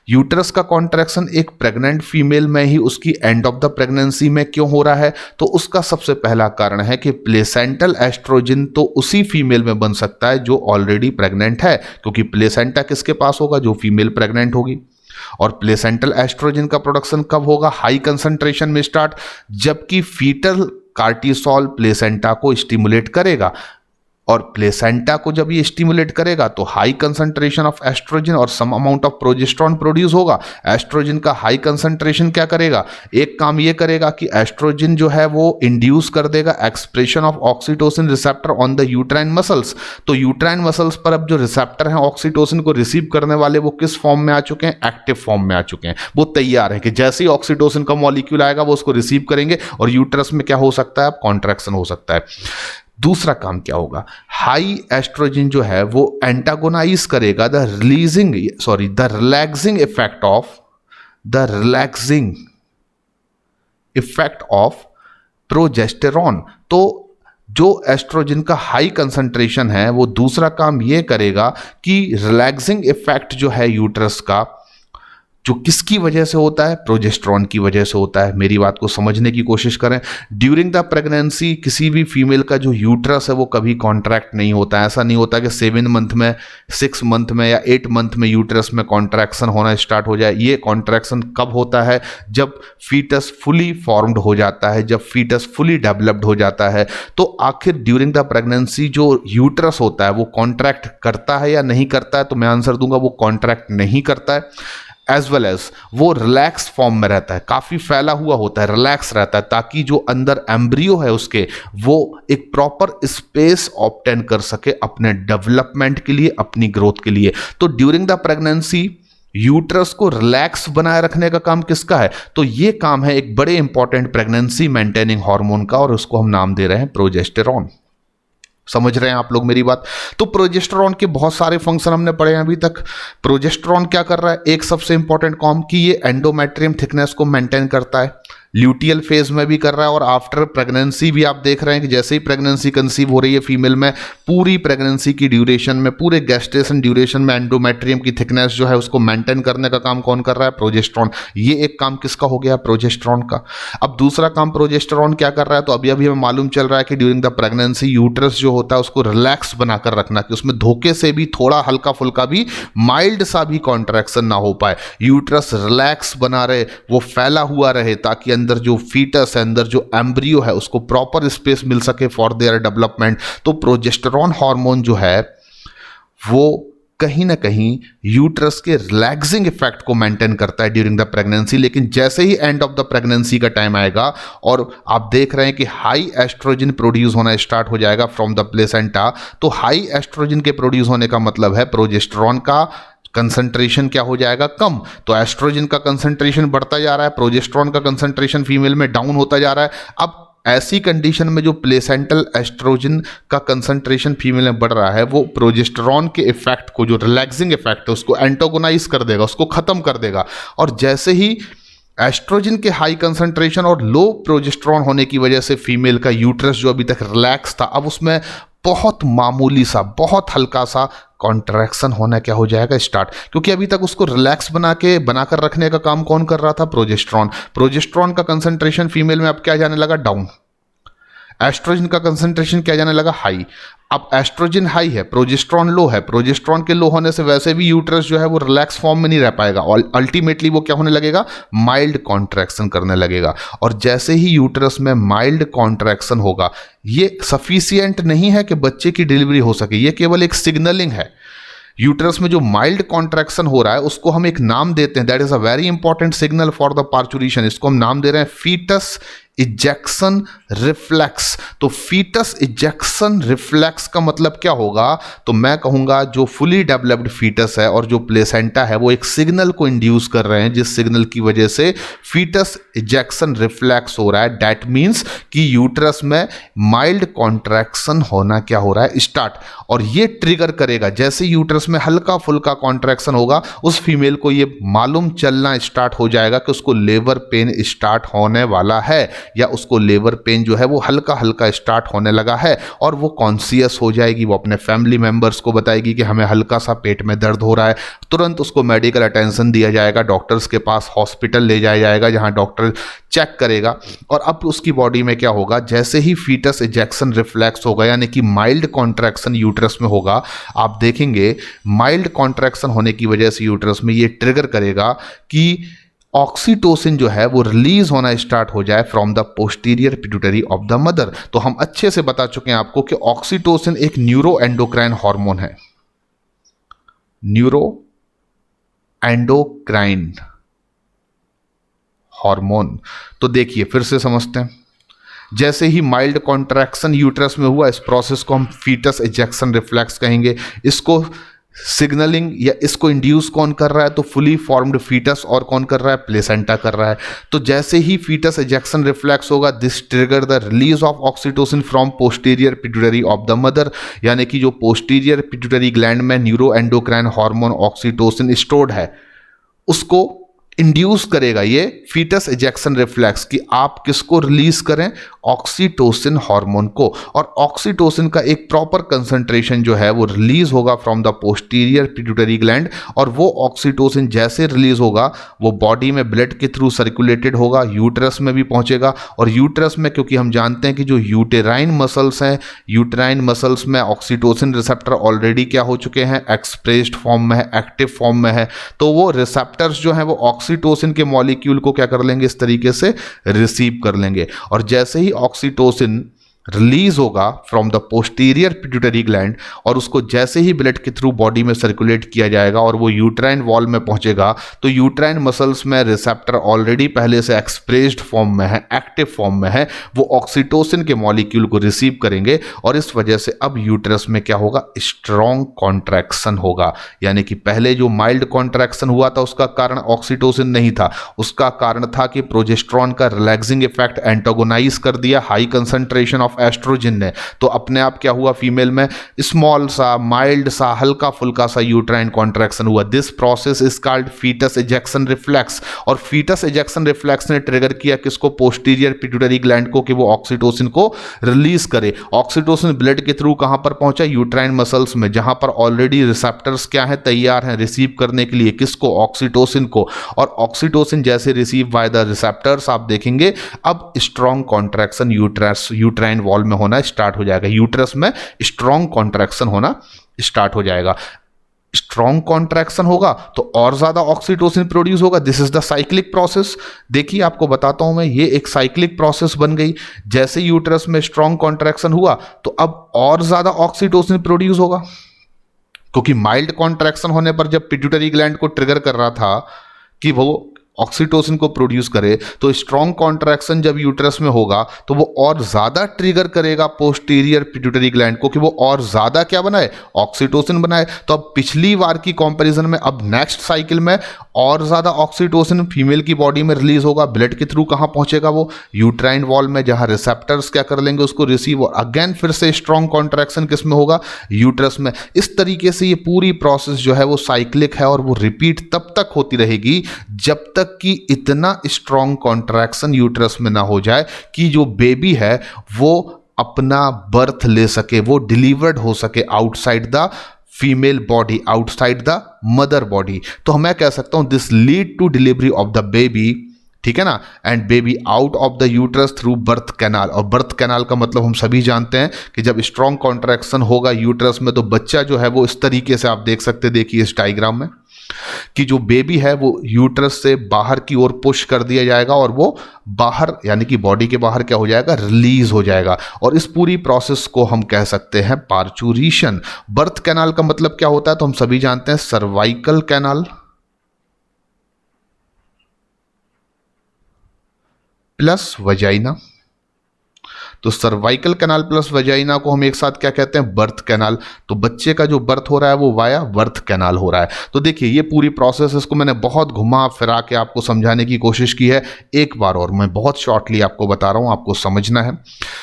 यूट्रस का कॉन्ट्रैक्शन एक प्रेग्नेंट फीमेल में ही उसकी एंड ऑफ द प्रेगनेंसी में क्यों हो रहा है? तो उसका सबसे पहला कारण है कि प्लेसेंटल एस्ट्रोजन तो उसी फीमेल में बन सकता है जो ऑलरेडी प्रेग्नेंट है, क्योंकि प्लेसेंटा किसके पास होगा? जो फीमेल प्रेग्नेंट होगी। और प्लेसेंटल एस्ट्रोजन का प्रोडक्शन कब होगा? हाई कंसंट्रेशन में स्टार्ट, जबकि फीटल कार्टिसोल प्लेसेंटा को स्टिमुलेट करेगा, और प्लेसेंटा को जब ये स्टिमुलेट करेगा तो हाई कंसंट्रेशन ऑफ एस्ट्रोजन और some amount of progesterone produce होगा। एस्ट्रोजन का हाई कंसंट्रेशन क्या करेगा? एक काम ये करेगा कि एस्ट्रोजन जो है वो इंड्यूस कर देगा expression of oxytocin receptor on the uterine muscles. तो यूट्राइन मसल्स पर अब जो रिसेप्टर हैं ऑक्सीटोसिन को रिसीव करने वाले, वो किस फॉर्म में आ चुके हैं? एक्टिव फॉर्म में आ चुके हैं। वो तैयार है कि जैसे ही ऑक्सीटोसिन का मॉलिक्यूल आएगा वो उसको रिसीव करेंगे और यूट्रस में क्या हो सकता है? अब कॉन्ट्रैक्शन हो सकता है। दूसरा काम क्या होगा? हाई एस्ट्रोजन जो है वो एंटागोनाइज करेगा the relaxing effect of progesterone. तो जो एस्ट्रोजन का हाई कंसंट्रेशन है वो दूसरा काम ये करेगा कि रिलैक्सिंग इफेक्ट जो है यूट्रस का, जो किसकी वजह से होता है? प्रोजेस्टेरॉन की वजह से होता है। मेरी बात को समझने की कोशिश करें। ड्यूरिंग द प्रेगनेंसी किसी भी फीमेल का जो यूट्रस है वो कभी कॉन्ट्रैक्ट नहीं होता है। ऐसा नहीं होता कि 7 मंथ में, 6 मंथ में या 8 मंथ में यूट्रस में कॉन्ट्रैक्शन होना स्टार्ट हो जाए। ये कॉन्ट्रैक्शन कब होता है? जब फीटस फुली फॉर्म्ड हो जाता है, जब फीटस फुली डेवलप्ड हो जाता है। तो आखिर ड्यूरिंग द प्रेगनेंसी जो यूट्रस होता है वो कॉन्ट्रैक्ट करता है या नहीं करता है? तो मैं आंसर दूंगा वो कॉन्ट्रैक्ट नहीं करता है। एज वेल एज वो रिलैक्स फॉर्म में रहता है, काफ़ी फैला हुआ होता है, रिलैक्स रहता है, ताकि जो अंदर एम्ब्रियो है उसके वो एक प्रॉपर स्पेस ऑब्टेन कर सके अपने डेवलपमेंट के लिए, अपनी ग्रोथ के लिए। तो ड्यूरिंग द प्रेगनेंसी यूट्रस को रिलैक्स बनाए रखने का काम किसका है? तो ये काम है एक बड़े इंपॉर्टेंट प्रेगनेंसी मेंटेनिंग हार्मोन का, और उसको हम नाम दे रहे हैं प्रोजेस्टेरॉन। समझ रहे हैं आप लोग मेरी बात? तो प्रोजेस्टेरॉन के बहुत सारे फंक्शन हमने पढ़े हैं अभी तक। प्रोजेस्टेरॉन क्या कर रहा है? एक सबसे इंपॉर्टेंट काम कि ये एंडोमेट्रियम थिकनेस को मेंटेन करता है, ल्यूटियल फेज में भी कर रहा है, और आफ्टर प्रेगनेंसी भी आप देख रहे हैं कि जैसे ही प्रेगनेंसी कंसीव हो रही है फीमेल में, पूरी प्रेगनेंसी की ड्यूरेशन में, पूरे गेस्टेशन ड्यूरेशन में एंडोमेट्रियम की थिकनेस जो है उसको मेंटेन करने का काम कौन कर रहा है? प्रोजेस्टेरॉन। ये एक काम किसका हो गया? प्रोजेस्टेरॉन का। अब दूसरा काम प्रोजेस्टेरॉन क्या कर रहा है? तो अभी अभी हमें मालूम चल रहा है कि ड्यूरिंग द प्रेगनेंसी यूट्रस जो होता है उसको रिलैक्स बनाकर रखना, कि उसमें धोखे से भी थोड़ा हल्का फुल्का भी, माइल्ड सा भी कॉन्ट्रैक्शन ना हो पाए। यूट्रस रिलैक्स बना रहे, वो फैला हुआ रहे, ताकि अंदर जो फीटस है, अंदर जो एम्ब्रियो है, उसको प्रॉपर स्पेस मिल सके फॉर देयर डेवलपमेंट। तो प्रोजेस्टेरॉन हार्मोन जो है वो कहीं ना कहीं यूट्रस के रिलैक्सिंग इफेक्ट को मेंटेन करता है ड्यूरिंग द प्रेगनेंसी। लेकिन जैसे ही एंड ऑफ द प्रेगनेंसी का टाइम आएगा और आप देख रहे हैं कि हाई एस्ट्रोजन प्रोड्यूस होना स्टार्ट हो जाएगा फ्रॉम द प्लेसेंटा, तो हाई एस्ट्रोजन के प्रोड्यूस होने का मतलब है प्रोजेस्टेरॉन का कंसंट्रेशन क्या हो जाएगा? कम। तो एस्ट्रोजन का कंसंट्रेशन बढ़ता जा रहा है, प्रोजेस्टेरॉन का कंसंट्रेशन फीमेल में डाउन होता जा रहा है। अब ऐसी कंडीशन में जो प्लेसेंटल एस्ट्रोजन का कंसंट्रेशन फीमेल में बढ़ रहा है वो प्रोजेस्टेरॉन के इफेक्ट को, जो रिलैक्सिंग इफेक्ट है, उसको एंटागोनाइज कर देगा, उसको खत्म कर देगा। और जैसे ही एस्ट्रोजन के हाई कंसंट्रेशन और लो प्रोजेस्टेरॉन होने की वजह से फीमेल का यूट्रस जो अभी तक रिलैक्स था, अब उसमें बहुत मामूली सा, बहुत हल्का सा कॉन्ट्रैक्शन होना क्या हो जाएगा? स्टार्ट। क्योंकि अभी तक उसको रिलैक्स बनाकर रखने का काम कौन कर रहा था? प्रोजेस्टेरॉन। प्रोजेस्टेरॉन का कंसंट्रेशन फीमेल में अब क्या जाने लगा? डाउन। एस्ट्रोजन का कंसंट्रेशन क्या जाने लगा? हाई। अब एस्ट्रोजन हाई है, प्रोजेस्टेरॉन लो है। प्रोजेस्टेरॉन के लो होने से वैसे भी यूट्रस जो है वो रिलैक्स फॉर्म में नहीं रह पाएगा, और अल्टीमेटली वो क्या होने लगेगा? माइल्ड कॉन्ट्रैक्शन करने लगेगा। और जैसे ही यूट्रस में माइल्ड कॉन्ट्रैक्शन होगा, ये सफिशिएंट नहीं है कि बच्चे की डिलीवरी हो सके, ये केवल एक सिग्नलिंग है। यूट्रस में जो माइल्ड कॉन्ट्रैक्शन हो रहा है उसको हम एक नाम देते हैं, that is a very important signal for the parturition. इसको हम नाम दे रहे हैं फीटस इजेक्शन रिफ्लेक्स। तो फीटस इजेक्शन रिफ्लेक्स का मतलब क्या होगा? तो मैं कहूंगा जो फुली डेवलप्ड फीटस है और जो प्लेसेंटा है वो एक सिग्नल को इंड्यूस कर रहे हैं, जिस सिग्नल की वजह से फीटस इजेक्शन रिफ्लेक्स हो रहा है। दैट मीन्स कि यूट्रस में माइल्ड कॉन्ट्रैक्शन होना क्या हो रहा है? स्टार्ट। और ये ट्रिगर करेगा, जैसे यूट्रस में हल्का फुल्का कॉन्ट्रैक्शन होगा उस फीमेल को ये मालूम चलना स्टार्ट हो जाएगा कि उसको लेबर पेन स्टार्ट होने वाला है, या उसको लेबर पेन जो है वो हल्का हल्का स्टार्ट होने लगा है, और वो कॉन्शियस हो जाएगी। वो अपने फैमिली मेंबर्स को बताएगी कि हमें हल्का सा पेट में दर्द हो रहा है। तुरंत उसको मेडिकल अटेंशन दिया जाएगा, डॉक्टर्स के पास हॉस्पिटल ले जाया जाएगा जहां डॉक्टर चेक करेगा। और अब उसकी बॉडी में क्या होगा? जैसे ही फीटस इजेक्शन रिफ्लेक्स होगा, यानी कि माइल्ड कॉन्ट्रैक्शन यूट्रस में होगा, आप देखेंगे माइल्ड कॉन्ट्रैक्शन होने की वजह से यूट्रस में ये ट्रिगर करेगा कि ऑक्सीटोसिन जो है वो रिलीज होना स्टार्ट हो जाए from the posterior pituitary of the mother. तो हम अच्छे से बता चुके हैं आपको कि ऑक्सीटोसिन एक न्यूरो एंडोक्राइन हार्मोन है। Neuro endocrine hormone. तो देखिए फिर से समझते हैं। जैसे ही माइल्ड कॉन्ट्रैक्शन यूट्रस में हुआ, इस प्रोसेस को हम फीटस इजेक्शन रिफ्लेक्स कहेंगे। इसको सिग्नलिंग या इसको इंड्यूस कौन कर रहा है? तो फुली फॉर्म्ड फीटस। और कौन कर रहा है? प्लेसेंटा कर रहा है। तो जैसे ही फीटस इजेक्शन रिफ्लेक्स होगा, this trigger the release of oxytocin from posterior pituitary of the mother, यानी कि जो पोस्टीरियर पिट्यूटरी ग्लैंड में neuro endocrine hormone oxytocin stored है उसको इंड्यूस करेगा ये फीटस इजेक्शन रिफ्लेक्स कि आप किसको रिलीज करें? ऑक्सीटोसिन हार्मोन को। और ऑक्सीटोसिन का एक प्रॉपर कंसंट्रेशन जो है वो रिलीज होगा from the posterior pituitary gland, और वो ऑक्सीटोसिन जैसे रिलीज होगा वो बॉडी में ब्लड के थ्रू सर्कुलेटेड होगा, यूट्रस में भी पहुंचेगा। और यूट्रस में, क्योंकि हम जानते हैं कि जो यूटेराइन मसल्स हैं, यूटेराइन मसल्स में ऑक्सीटोसिन रिसेप्टर ऑलरेडी क्या हो चुके हैं? एक्सप्रेस्ड फॉर्म में है, एक्टिव फॉर्म में है। तो वो रिसेप्टर्स जो हैं वो ऑक्सीटोसिन के मॉलिक्यूल को क्या कर लेंगे? इस तरीके से रिसीव कर लेंगे। और जैसे ही ऑक्सीटोसिन रिलीज होगा from the posterior pituitary gland, और उसको जैसे ही ब्लड के थ्रू बॉडी में सर्कुलेट किया जाएगा और वो यूट्राइन वॉल में पहुंचेगा, तो यूट्राइन मसल्स में रिसेप्टर ऑलरेडी पहले से एक्सप्रेस्ड फॉर्म में है, एक्टिव फॉर्म में है, वो ऑक्सीटोसिन के मॉलिक्यूल को रिसीव करेंगे। और इस वजह से अब यूट्रस में क्या होगा? स्ट्रॉन्ग कॉन्ट्रैक्शन होगा। यानी कि पहले जो माइल्ड कॉन्ट्रैक्शन हुआ था उसका कारण ऑक्सीटोसिन नहीं था, उसका कारण था कि प्रोजेस्टेरॉन का रिलैक्सिंग इफेक्ट एंटागोनाइज कर दिया हाई कंसंट्रेशन ऑफ एस्ट्रोजन ने। तो अपने आप क्या हुआ? फीमेल में स्मॉल सा, माइल्ड सा, हल्का फुल्का सा यूट्राइन कॉन्ट्रैक्शन हुआ। This process is called foetus ejection reflex. और फीटस इजेक्शन रिफ्लेक्स ने ट्रिगर किया किसको? पोस्टीरियर पिट्यूटरी ग्लैंड को, कि वो ऑक्सीटोसिन को रिलीज करे। ऑक्सीटोसिन ब्लड के थ्रू कहां पर पहुंचा? यूट्राइन मसल्स में, जहां पर ऑलरेडी रिसेप्टर्स क्या है? तैयार हैं रिसीव करने के लिए। किसको? ऑक्सीटोसिन को। और ऑक्सीटोसिन जैसे रिसीव बाय द रिसेप्टर्स, आप देखेंगे अब स्ट्रॉन्ग कॉन्ट्रैक्शन यूट्राइन वॉल में होना स्टार्ट हो जाएगा। यूट्रस में स्ट्रॉन्ग कॉन्ट्रैक्शन होना स्टार्ट हो जाएगा। स्ट्रॉन्ग कॉन्ट्रैक्शन होगा तो और ज्यादा ऑक्सीटोसिन प्रोड्यूस होगा। This is the cyclic process. देखिए आपको बताता हूं मैं, ये एक साइक्लिक प्रोसेस बन गई। जैसे यूट्रस में स्ट्रॉन्ग कॉन्ट्रैक्शन हुआ तो अब और ज्यादा ऑक्सीटोसिन प्रोड्यूस होगा, क्योंकि माइल्ड कॉन्ट्रैक्शन होने पर जब पिट्यूटरी ग्लैंड को ट्रिगर कर रहा था कि वो ऑक्सीटोसिन को प्रोड्यूस करे, तो स्ट्रॉन्ग कॉन्ट्रैक्शन जब यूट्रस में होगा तो वो और ज्यादा ट्रिगर करेगा पोस्टीरियर पिट्यूटरी ग्लैंड को कि वो और ज्यादा क्या बनाए? ऑक्सीटोसिन बनाए। तो अब पिछली बार की कंपैरिजन में अब नेक्स्ट साइकिल में और ज्यादा ऑक्सीटोसिन फीमेल की बॉडी में रिलीज होगा। ब्लड के थ्रू कहां पहुंचेगा? वो यूट्राइन वॉल में, जहां रिसेप्टर्स क्या कर लेंगे? उसको रिसीव। और अगेन फिर से स्ट्रॉन्ग कॉन्ट्रैक्शन किस में होगा? यूट्रस में। इस तरीके से ये पूरी प्रोसेस जो है वो साइक्लिक है और वो रिपीट तब तक होती रहेगी जब तक कि इतना स्ट्रॉन्ग कॉन्ट्रैक्शन यूट्रस में ना हो जाए कि जो बेबी है वो अपना बर्थ ले सके, वो डिलीवर्ड हो सके outside the female body, outside the mother body. तो मैं कह सकता हूं this lead to delivery of the baby, ठीक है ना, and baby out of the uterus through birth canal. और बर्थ कैनाल का मतलब हम सभी जानते हैं कि जब स्ट्रॉन्ग कॉन्ट्रैक्शन होगा यूट्रस में तो बच्चा जो है वो इस तरीके से, आप देख सकते हैं, देखिए इस डायग्राम में, कि जो बेबी है वो यूट्रस से बाहर की ओर पुश कर दिया जाएगा और वो बाहर यानी कि बॉडी के बाहर क्या हो जाएगा, रिलीज हो जाएगा। और इस पूरी प्रोसेस को हम कह सकते हैं पार्चुरेशन। बर्थ कैनाल का मतलब क्या होता है तो हम सभी जानते हैं, सर्वाइकल कैनाल प्लस वजाइना। तो सर्वाइकल कैनाल प्लस वजाइना को हम एक साथ क्या कहते हैं, बर्थ कैनाल। तो बच्चे का जो बर्थ हो रहा है वो वाया बर्थ कैनाल हो रहा है। तो देखिए ये पूरी प्रोसेस, इसको मैंने बहुत घुमा फिरा के आपको समझाने की कोशिश की है। एक बार और मैं बहुत शॉर्टली आपको बता रहा हूं, आपको समझना है।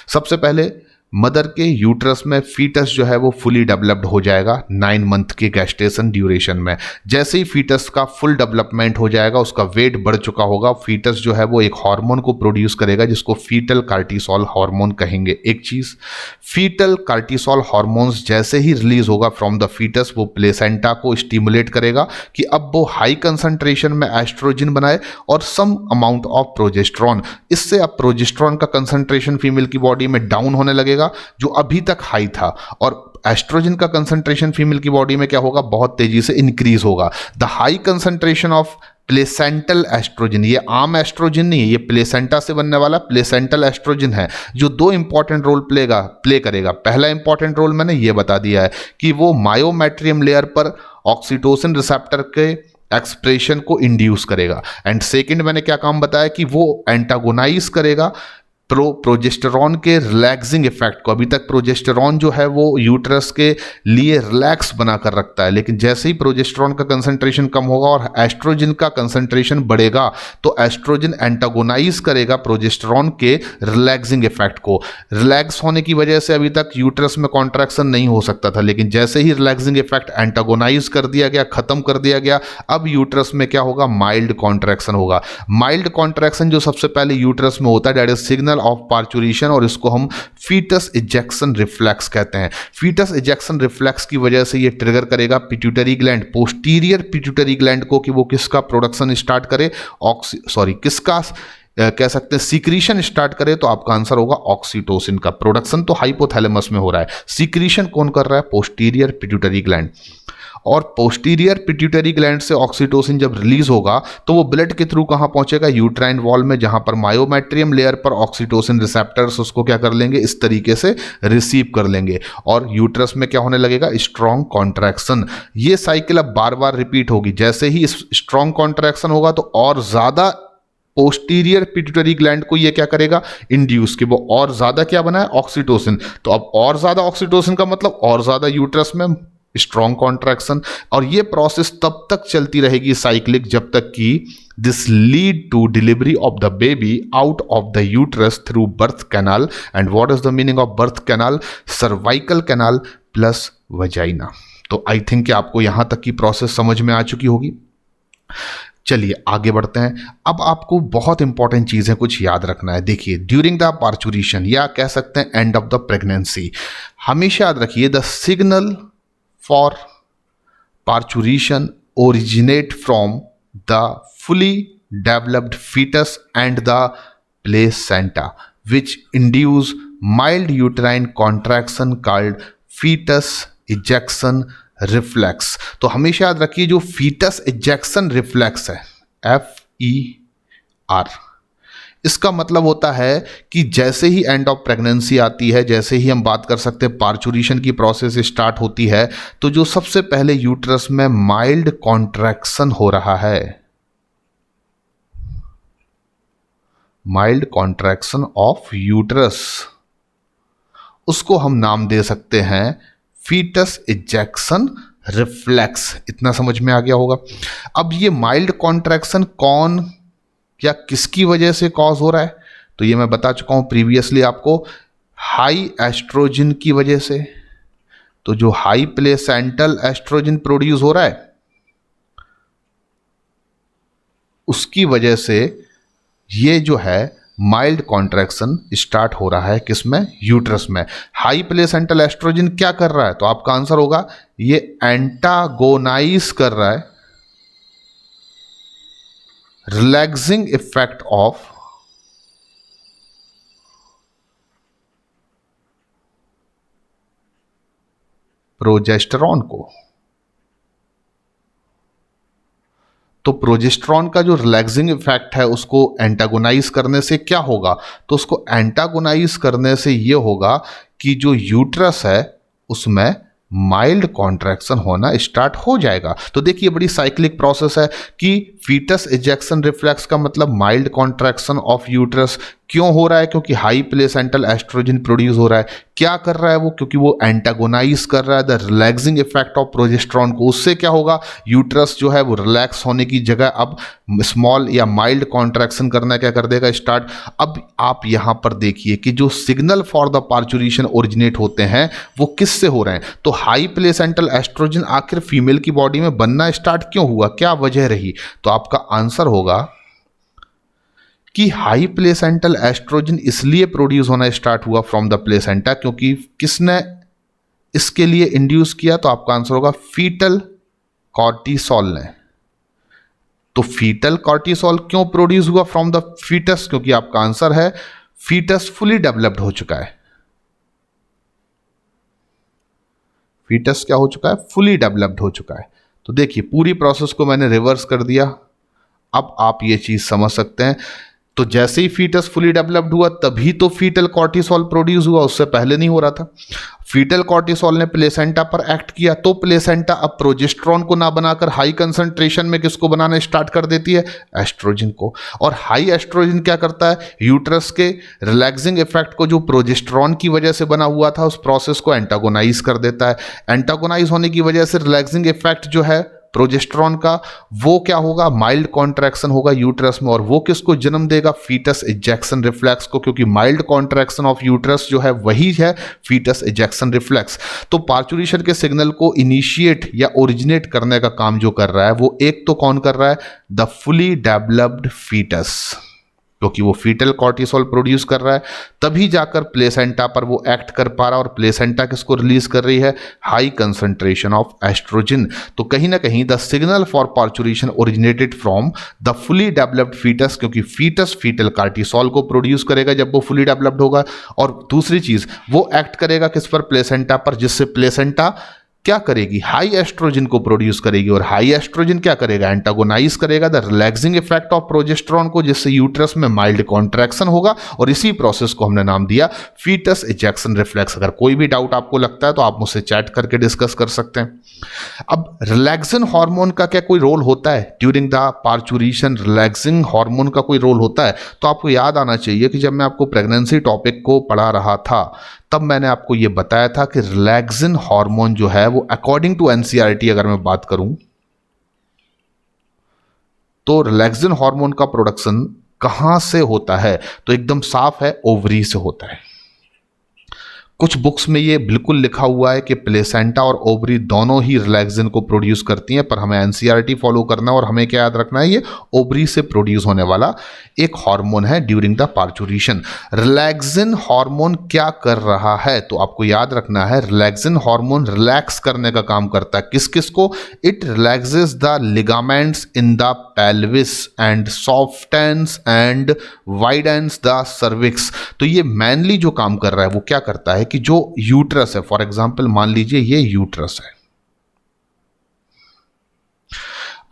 सबसे पहले मदर के यूट्रस में फीटस जो है वो फुली डेवलप्ड हो जाएगा 9 मंथ के गेस्टेशन ड्यूरेशन में। जैसे ही फीटस का फुल डेवलपमेंट हो जाएगा, उसका वेट बढ़ चुका होगा, फीटस जो है वो एक हार्मोन को प्रोड्यूस करेगा जिसको फीटल कार्टिसोल हार्मोन कहेंगे। एक चीज, फीटल कार्टिसोल हार्मोन्स जैसे ही रिलीज होगा फ्रॉम द फीटस, वो प्लेसेंटा को स्टिमुलेट करेगा कि अब वो हाई कंसंट्रेशन में एस्ट्रोजन बनाए और सम अमाउंट ऑफ प्रोजेस्टेरॉन। इससे अब प्रोजेस्टेरॉन का कंसंट्रेशन फीमेल की बॉडी में डाउन होने लगेगा जो अभी तक हाई था, और एस्ट्रोजन का कंसंट्रेशन फीमेल की बॉडी में क्या होगा, बहुत तेजी से इंक्रीज होगा। The high concentration of placental oestrogen, ये आम एस्ट्रोजन नहीं है, ये प्लेसेंटा से बनने वाला प्लेसेंटल एस्ट्रोजन है, जो दो इंपॉर्टेंट रोल प्ले करेगा। पहला इंपॉर्टेंट रोल मैंने ये बता दिया है कि वो मायोमेट्रियम लेयर पर ऑक्सीटोसिन रिसेप्टर के एक्सप्रेशन को इंड्यूस करेगा। एंड सेकंड मैंने क्या काम बताया कि वो एंटागोनाइज करेगा प्रोजेस्टेरॉन के रिलैक्सिंग इफेक्ट को। अभी तक प्रोजेस्टेरॉन जो है वो यूट्रस के लिए रिलैक्स बनाकर रखता है, लेकिन जैसे ही प्रोजेस्टेरॉन का कंसंट्रेशन कम होगा और एस्ट्रोजन का कंसंट्रेशन बढ़ेगा तो एस्ट्रोजन एंटागोनाइज करेगा प्रोजेस्टेरॉन के रिलैक्सिंग इफेक्ट को। रिलैक्स होने की वजह से अभी तक यूट्रस में कॉन्ट्रैक्शन नहीं हो सकता था, लेकिन जैसे ही रिलैक्सिंग इफेक्ट एंटागोनाइज कर दिया गया, खत्म कर दिया गया, अब यूट्रस में क्या होगा, माइल्ड कॉन्ट्रैक्शन होगा। माइल्ड कॉन्ट्रैक्शन जो सबसे पहले यूट्रस में होता है, that is signal of parturition, और इसको हम फीटस इजेक्शन रिफ्लेक्स कहते हैं। फीटस इजेक्शन रिफ्लेक्स की वजह से ये ट्रिगर करेगा pituitary gland, posterior pituitary gland को, कि वो किसका प्रोडक्शन स्टार्ट करे, किसका कह सकते हैं सीक्रीशन स्टार्ट करे। तो आपका आंसर होगा ऑक्सीटोसिन का। प्रोडक्शन तो हाइपोथैलेमस में हो रहा है, सीक्रीशन कौन कर रहा है, पोस्टीरियर पिट्यूटरी ग्लैंड। और पोस्टीरियर पिट्यूटरी ग्लैंड से ऑक्सीटोसिन जब रिलीज होगा तो वो ब्लड के थ्रू कहां पहुंचेगा, यूट्राइन वॉल में, जहां पर मायोमेट्रियम लेयर पर ऑक्सीटोसिन रिसेप्टर्स उसको क्या कर लेंगे, इस तरीके से रिसीव कर लेंगे, और यूट्रस में क्या होने लगेगा, स्ट्रॉन्ग कॉन्ट्रैक्शन। ये साइकिल अब बार बार रिपीट होगी। जैसे ही स्ट्रॉन्ग कॉन्ट्रैक्शन होगा तो और ज्यादा पोस्टीरियर पिट्यूटरी ग्लैंड को ये क्या करेगा, इंड्यूस, कि वो और ज्यादा क्या बनाए, ऑक्सीटोसिन। तो अब और ज्यादा ऑक्सीटोसिन का मतलब और ज्यादा यूट्रस में स्ट्रॉन्ग कॉन्ट्रैक्शन। और ये प्रोसेस तब तक चलती रहेगी साइक्लिक, जब तक कि this lead to delivery of the baby out of the uterus through birth canal. And what is the meaning of birth canal, cervical canal plus vagina. तो आई थिंक कि आपको यहां तक की प्रोसेस समझ में आ चुकी होगी। चलिए आगे बढ़ते हैं। अब आपको बहुत इंपॉर्टेंट चीजें कुछ याद रखना है। देखिए, ड्यूरिंग द पार्चुरेशन, या कह सकते हैं एंड ऑफ द प्रेगनेंसी, हमेशा याद रखिए the signal for parturition originate from the fully developed fetus and the placenta, which induce mild uterine contraction called fetus ejection reflex। तो हमेशा याद रखिए जो fetus ejection reflex है, FER, इसका मतलब होता है कि जैसे ही एंड ऑफ प्रेगनेंसी आती है, जैसे ही हम बात कर सकते हैं पार्चुरेशन की प्रोसेस स्टार्ट होती है, तो जो सबसे पहले यूट्रस में माइल्ड कॉन्ट्रैक्शन हो रहा है, माइल्ड कॉन्ट्रैक्शन ऑफ यूट्रस, उसको हम नाम दे सकते हैं फीटस इजेक्शन रिफ्लेक्स। इतना समझ में आ गया होगा। अब ये माइल्ड कॉन्ट्रैक्शन कौन या किसकी वजह से कॉज हो रहा है, तो ये मैं बता चुका हूं प्रीवियसली आपको, हाई एस्ट्रोजन की वजह से। तो जो हाई प्लेसेंटल एस्ट्रोजन प्रोड्यूस हो रहा है, उसकी वजह से ये जो है माइल्ड कॉन्ट्रैक्शन स्टार्ट हो रहा है, किसमें, यूट्रस में। हाई प्लेसेंटल एस्ट्रोजन क्या कर रहा है, तो आपका आंसर होगा ये एंटागोनाइज कर रहा है रिलैक्सिंग इफेक्ट ऑफ प्रोजेस्टेरॉन को। तो प्रोजेस्टेरॉन का जो रिलैक्सिंग इफेक्ट है उसको एंटागोनाइज करने से क्या होगा, तो उसको एंटागोनाइज करने से ये होगा कि जो यूट्रस है उसमें माइल्ड कॉन्ट्रैक्शन होना स्टार्ट हो जाएगा। तो देखिए बड़ी साइक्लिक प्रोसेस है कि फीटस इजेक्शन रिफ्लेक्स का मतलब माइल्ड कॉन्ट्रैक्शन ऑफ यूट्रस। क्यों हो रहा है, क्योंकि हाई प्लेसेंटल एस्ट्रोजन प्रोड्यूस हो रहा है। क्या कर रहा है वो, क्योंकि वो एंटागोनाइज कर रहा है the relaxing effect of progesterone को। उससे क्या होगा, यूट्रस जो है वो रिलैक्स होने की जगह अब स्मॉल या माइल्ड कॉन्ट्रैक्शन करना क्या कर देगा स्टार्ट। अब आप यहां पर देखिए कि जो signal for the parturition originate होते हैं वो किससे हो रहे हैं। तो हाई प्लेसेंटल एस्ट्रोजन आखिर फीमेल की बॉडी में बनना स्टार्ट क्यों हुआ, क्या वजह रही, तो आपका आंसर होगा कि हाई प्लेसेंटल एस्ट्रोजन इसलिए प्रोड्यूस होना स्टार्ट हुआ फ्रॉम द प्लेसेंटा, क्योंकि किसने इसके लिए इंड्यूस किया, तो आपका आंसर होगा फीटल कॉर्टिसोल ने। तो फीटल कॉर्टिसोल क्यों प्रोड्यूस हुआ फ्रॉम द फीटस, क्योंकि आपका आंसर है फीटस फुली डेवलप्ड हो चुका है। फीटस क्या हो चुका है, फुली डेवलप्ड हो चुका है। तो देखिए पूरी प्रोसेस को मैंने रिवर्स कर दिया। अब आप ये चीज समझ सकते हैं। तो जैसे ही फीटस फुली डेवलप्ड हुआ तभी तो फीटल कॉर्टिसोल प्रोड्यूस हुआ, उससे पहले नहीं हो रहा था। फीटल कॉर्टिसोल ने प्लेसेंटा पर एक्ट किया तो प्लेसेंटा अब प्रोजेस्टेरॉन को ना बनाकर हाई कंसंट्रेशन में किसको बनाना स्टार्ट कर देती है, एस्ट्रोजन को। और हाई एस्ट्रोजन क्या करता है, यूट्रस के रिलैक्सिंग इफेक्ट को जो प्रोजेस्टेरॉन की वजह से बना हुआ था उस प्रोसेस को एंटागोनाइज कर देता है। एंटागोनाइज होने की वजह से रिलैक्सिंग इफेक्ट जो है प्रोजेस्टेरॉन का वो क्या होगा, माइल्ड कॉन्ट्रैक्शन होगा यूट्रस में, और वो किसको जन्म देगा, फीटस इजेक्शन रिफ्लेक्स को, क्योंकि माइल्ड कॉन्ट्रैक्शन ऑफ यूट्रस जो है वही है फीटस इजेक्शन रिफ्लेक्स। तो पार्चुरेशन के सिग्नल को इनिशिएट या ओरिजिनेट करने का काम जो कर रहा है वो एक तो कौन कर रहा है, द फुली डेवलप्ड फीटस, क्योंकि वो फीटल कॉर्टिसोल प्रोड्यूस कर रहा है तभी जाकर प्लेसेंटा पर वो एक्ट कर पा रहा है। और प्लेसेंटा किसको रिलीज कर रही है, हाई कंसंट्रेशन ऑफ एस्ट्रोजन। तो कहीं ना कहीं the signal for parturition originated from the fully developed foetus, क्योंकि फीटस फीटल कॉर्टिसोल को प्रोड्यूस करेगा जब वो फुली डेवलप्ड होगा। और दूसरी चीज वो एक्ट करेगा किस पर, प्लेसेंटा पर, जिससे प्लेसेंटा क्या करेगी, हाई एस्ट्रोजन को प्रोड्यूस करेगी। और हाई एस्ट्रोजन क्या करेगा, एंटागोनाइज करेगा the relaxing effect of progesterone को, जिससे यूट्रस में माइल्ड कॉन्ट्रैक्शन होगा। और इसी प्रोसेस को हमने नाम दिया फीटस इजेक्शन रिफ्लेक्स। अगर कोई भी डाउट आपको लगता है तो आप मुझसे चैट करके डिस्कस कर सकते हैं। अब रिलैक्सिन हार्मोन का क्या कोई रोल होता है during the parturition, relaxing hormone का कोई रोल होता है। तो आपको याद आना चाहिए कि जब मैं आपको प्रेगनेंसी टॉपिक को पढ़ा रहा था तब मैंने आपको यह बताया था कि रिलैक्सिन हार्मोन जो है वो अकॉर्डिंग टू एनसीईआरटी अगर मैं बात करूं तो रिलैक्सिन हार्मोन का प्रोडक्शन कहां से होता है, तो एकदम साफ है, ओवरी से होता है। कुछ बुक्स में ये बिल्कुल लिखा हुआ है कि प्लेसेंटा और ओवरी दोनों ही रिलैक्सिन को प्रोड्यूस करती हैं, पर हमें एनसीईआरटी फॉलो करना है और हमें क्या याद रखना है, ये ओवरी से प्रोड्यूस होने वाला एक हार्मोन है during the parturition. Relaxin hormone क्या कर रहा है, तो आपको याद रखना है रिलैक्सिन हार्मोन रिलैक्स करने का काम करता है। किस किस को, it relaxes the ligaments in the pelvis and softens and widens the cervix. तो ये मेनली जो काम कर रहा है वो क्या करता है कि जो यूट्रस है, फॉर एग्जांपल मान लीजिए ये यूट्रस है।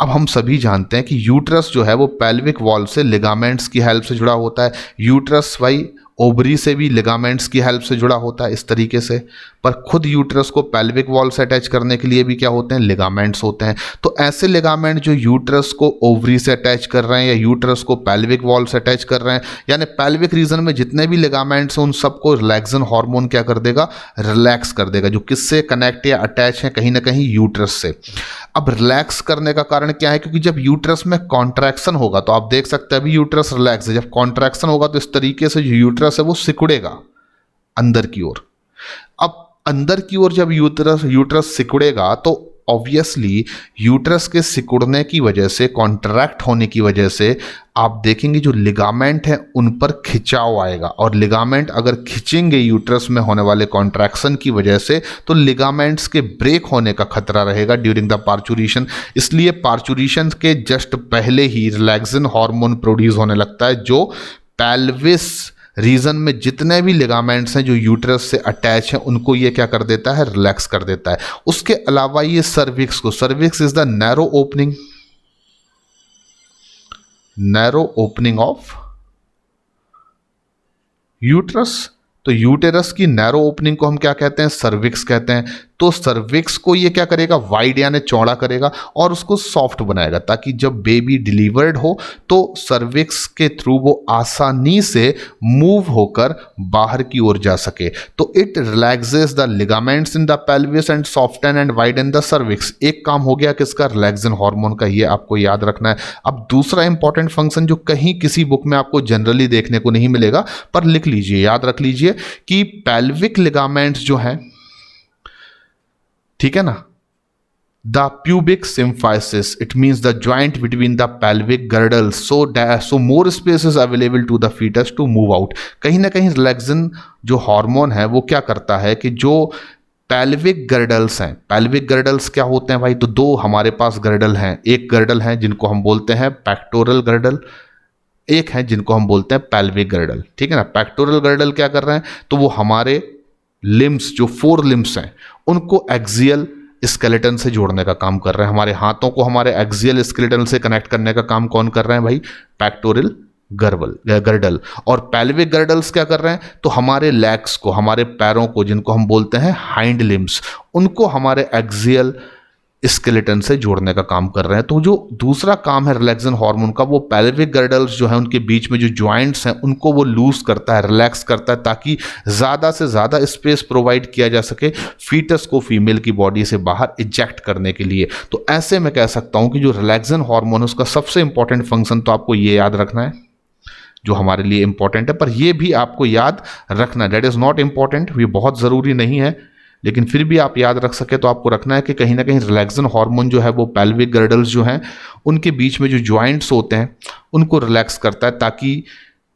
अब हम सभी जानते हैं कि यूट्रस जो है वो पेल्विक वॉल से लिगामेंट्स की हेल्प से जुड़ा होता है। यूट्रस भाई ओवरी से भी लिगामेंट्स की हेल्प से जुड़ा होता है इस तरीके से, पर खुद यूट्रस को पेल्विक वॉल से अटैच करने के लिए भी क्या होते हैं, लिगामेंट्स होते हैं। तो ऐसे लिगामेंट जो यूट्रस को ओवरी से अटैच कर रहे हैं या यूट्रस को पेल्विक वॉल से अटैच कर रहे हैं, यानी पेल्विक रीजन में जितने भी लिगामेंट्स हैं उन सबको रिलैक्सिन हार्मोन क्या कर देगा, रिलैक्स कर देगा, जो किससे कनेक्ट या अटैच है, कहीं ना कहीं यूट्रस से। अब रिलैक्स करने का कारण क्या है, क्योंकि जब यूट्रस में कॉन्ट्रैक्शन होगा तो आप देख सकते हैं अभी यूट्रस रिलैक्स है, जब कॉन्ट्रैक्शन होगा तो इस तरीके से जो यूट्रस है वो सिकुड़ेगा अंदर की ओर। अब अंदर की ओर जब यूट्रस सिकुड़ेगा तो ऑब्वियसली यूट्रस के सिकुड़ने की वजह से, कॉन्ट्रैक्ट होने की वजह से आप देखेंगे जो लिगामेंट हैं उन पर खिंचाव आएगा, और लिगामेंट अगर खिंचेंगे यूट्रस में होने वाले कॉन्ट्रैक्शन की वजह से तो लिगामेंट्स के ब्रेक होने का खतरा रहेगा ड्यूरिंग द पार्चुरेशन। इसलिए पार्चुरेशन के जस्ट पहले ही रिलैक्सिन हार्मोन प्रोड्यूस होने लगता है, जो पेल्विस रीजन में जितने भी लिगामेंट्स हैं जो यूट्रस से अटैच हैं उनको ये क्या कर देता है, रिलैक्स कर देता है। उसके अलावा ये सर्विक्स को, cervix is the narrow opening, narrow opening of uterus. तो यूटेरस की नैरो ओपनिंग को हम क्या कहते हैं? सर्विक्स कहते हैं। तो सर्विक्स को ये क्या करेगा? वाइड यानी चौड़ा करेगा और उसको सॉफ्ट बनाएगा, ताकि जब बेबी डिलीवर्ड हो तो सर्विक्स के थ्रू वो आसानी से मूव होकर बाहर की ओर जा सके। तो it relaxes the ligaments in the pelvis and soften and widen the cervix. एक काम हो गया किसका? रिलैक्सिन हार्मोन का। ये आपको याद रखना है। अब दूसरा इंपॉर्टेंट फंक्शन जो कहीं किसी बुक में आपको जनरली देखने को नहीं मिलेगा, पर लिख लीजिए, याद रख लीजिए कि पेल्विक लिगामेंट्स जो हैं, ठीक है ना, the pubic symphysis, it means the joint between the pelvic girdle, so more space is available to the foetus to move out. कहीं ना कहीं रिलैक्सिन जो हार्मोन है वो क्या करता है कि जो पेल्विक गर्डल्स हैं, पेल्विक गर्डल्स क्या होते हैं भाई? तो दो हमारे पास गर्डल हैं। एक गर्डल है जिनको हम बोलते हैं पेक्टोरल गर्डल, एक है जिनको हम बोलते हैं पेल्विक गर्डल, ठीक है ना। पेक्टोरल गर्डल क्या कर रहे हैं? तो वो हमारे लिम्स, जो 4 लिम्स हैं, उनको एक्सियल स्केलेटन से जोड़ने का काम कर रहे हैं। हमारे हाथों को हमारे एक्सियल स्केलेटन से कनेक्ट करने का काम कौन कर रहे हैं भाई? Pectoral girdle. और पेल्विक गर्डल्स क्या कर रहे हैं? तो हमारे लेग्स को, हमारे पैरों को, जिनको हम बोलते हैं हाइंड लिम्स, उनको हमारे एक्सियल स्केलेटन से जोड़ने का काम कर रहे हैं। तो जो दूसरा काम है रिलैक्सिन हार्मोन का, वो पेल्विक गर्डल्स जो है उनके बीच में जो जॉइंट्स हैं उनको वो लूज करता है, रिलैक्स करता है, ताकि ज़्यादा से ज़्यादा स्पेस प्रोवाइड किया जा सके फीटस को फीमेल की बॉडी से बाहर इजेक्ट करने के लिए। तो ऐसे मैं कह सकता हूँ कि जो रिलैक्सिन हार्मोन है उसका सबसे इंपॉर्टेंट फंक्शन तो आपको ये याद रखना है, जो हमारे लिए इंपॉर्टेंट है। पर ये भी आपको याद रखना, दैट इज़ नॉट इंपॉर्टेंट, ये बहुत ज़रूरी नहीं है, लेकिन फिर भी आप याद रख सके तो आपको रखना है कि कहीं ना कहीं रिलैक्सिन हार्मोन जो है वो पेल्विक गर्डल्स जो हैं उनके बीच में जो जॉइंट्स होते हैं उनको रिलैक्स करता है, ताकि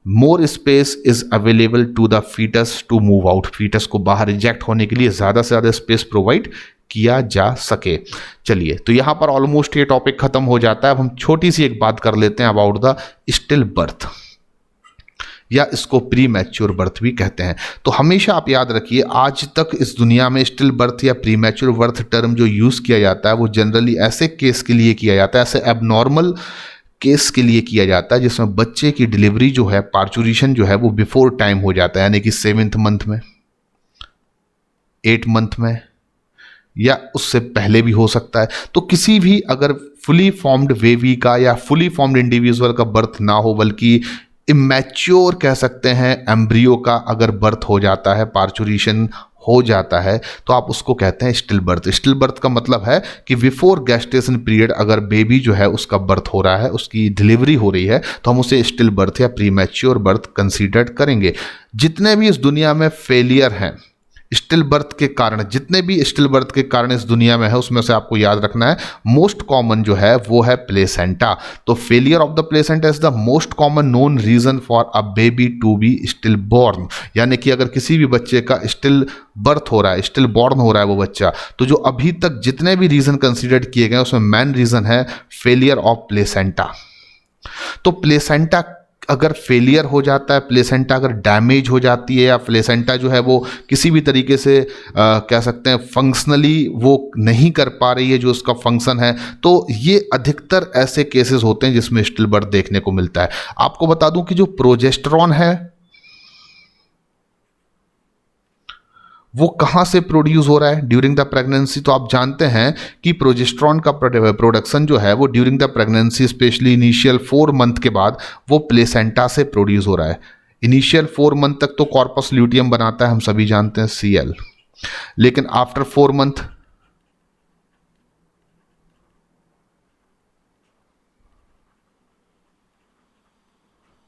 more space is available to the foetus to move out. Foetus को बाहर इजेक्ट होने के लिए ज़्यादा से ज़्यादा स्पेस प्रोवाइड किया जा सके। चलिए, तो यहाँ पर ऑलमोस्ट ये टॉपिक खत्म हो जाता है। अब हम छोटी सी एक बात कर लेते हैं अबाउट द स्टिल बर्थ, या इसको प्री मैच्योर बर्थ भी कहते हैं। तो हमेशा आप याद रखिए, आज तक इस दुनिया में स्टिल बर्थ या प्री मैच्योर बर्थ टर्म जो यूज़ किया जाता है वो जनरली ऐसे केस के लिए किया जाता है, ऐसे एबनॉर्मल केस के लिए किया जाता है जिसमें बच्चे की डिलीवरी जो है, पार्चुरेशन जो है वो बिफोर टाइम हो जाता है, यानी कि 7th मंथ में, 8 मंथ में, या उससे पहले भी हो सकता है। तो किसी भी अगर फुली फॉर्म्ड बेबी का या फुली फॉर्म्ड इंडिविजुअल का बर्थ ना हो, बल्कि इमैच्योर कह सकते हैं एम्ब्रियो का अगर बर्थ हो जाता है, पार्चुरेशन हो जाता है, तो आप उसको कहते हैं स्टिल बर्थ। स्टिल बर्थ का मतलब है कि बिफोर गेस्टेशन पीरियड अगर बेबी जो है उसका बर्थ हो रहा है, उसकी डिलीवरी हो रही है, तो हम उसे स्टिल बर्थ या प्रीमैच्योर बर्थ कंसीडर करेंगे। जितने भी इस दुनिया में फेलियर हैं स्टिल बर्थ के कारण, जितने भी स्टिल बर्थ के कारण इस दुनिया में है, उसमें से आपको याद रखना है मोस्ट कॉमन जो है वो है प्लेसेंटा। तो failure of the placenta is the most common known reason for a baby to be stillborn. यानी कि अगर किसी भी बच्चे का स्टिल बर्थ हो रहा है, स्टिल बॉर्न हो रहा है वो बच्चा, तो जो अभी तक जितने भी रीजन कंसिडर किए गए उसमें मेन रीजन है फेलियर ऑफ प्लेसेंटा। तो प्लेसेंटा अगर फेलियर हो जाता है, प्लेसेंटा अगर डैमेज हो जाती है, या प्लेसेंटा जो है वो किसी भी तरीके से कह सकते हैं फंक्शनली वो नहीं कर पा रही है जो उसका फंक्शन है, तो ये अधिकतर ऐसे केसेस होते हैं जिसमें स्टिल बर्थ देखने को मिलता है। आपको बता दूं कि जो प्रोजेस्टेरॉन है वो कहाँ से प्रोड्यूस हो रहा है ड्यूरिंग द प्रेगनेंसी। तो आप जानते हैं कि प्रोजेस्टेरॉन का प्रोडक्शन जो है वो during the pregnancy, specially initial 4 month के बाद, वो प्लेसेंटा से प्रोड्यूस हो रहा है। इनिशियल 4 मंथ तक तो कॉर्पस ल्यूटियम बनाता है, हम सभी जानते हैं, Cl, लेकिन आफ्टर 4 मंथ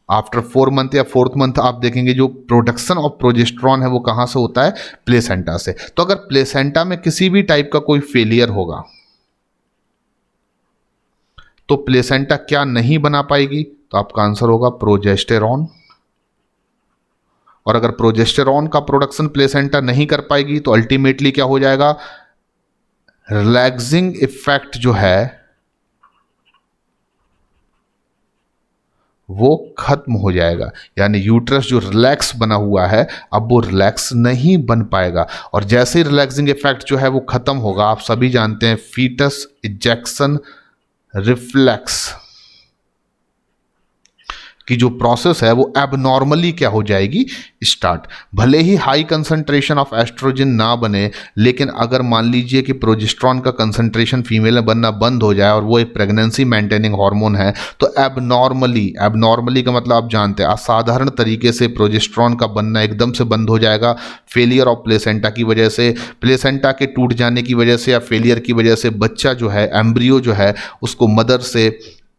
आफ्टर 4 मंथ या 4th मंथ आप देखेंगे जो प्रोडक्शन ऑफ प्रोजेस्टेरॉन है वो कहाँ से होता है, प्लेसेंटा से। तो अगर प्लेसेंटा में किसी भी टाइप का कोई फेलियर होगा तो प्लेसेंटा क्या नहीं बना पाएगी, तो आपका आंसर होगा प्रोजेस्टेरॉन। और अगर प्रोजेस्टेरॉन का प्रोडक्शन प्लेसेंटा नहीं कर पाएगी तो अल्टीमेटली क्या हो जाएगा, रिलैक्सिंग इफेक्ट जो है वो खत्म हो जाएगा। यानी यूट्रस जो रिलैक्स बना हुआ है अब वो रिलैक्स नहीं बन पाएगा, और जैसे ही रिलैक्सिंग इफेक्ट जो है वो खत्म होगा, आप सभी जानते हैं फीटस इजेक्शन रिफ्लेक्स की जो प्रोसेस है वो एबनॉर्मली क्या हो जाएगी, स्टार्ट। भले ही हाई कंसंट्रेशन ऑफ एस्ट्रोजन ना बने, लेकिन अगर मान लीजिए कि प्रोजेस्टेरॉन का कंसंट्रेशन फीमेल में बनना बंद हो जाए और वो एक प्रेगनेंसी मेंटेनिंग हार्मोन है, तो एबनॉर्मली का मतलब आप जानते हैं असाधारण तरीके से प्रोजेस्टेरॉन का बनना एकदम से बंद हो जाएगा। फेलियर ऑफ प्लेसेंटा की वजह से, प्लेसेंटा के टूट जाने की वजह से या फेलियर की वजह से बच्चा जो है, एम्ब्रियो जो है, उसको मदर से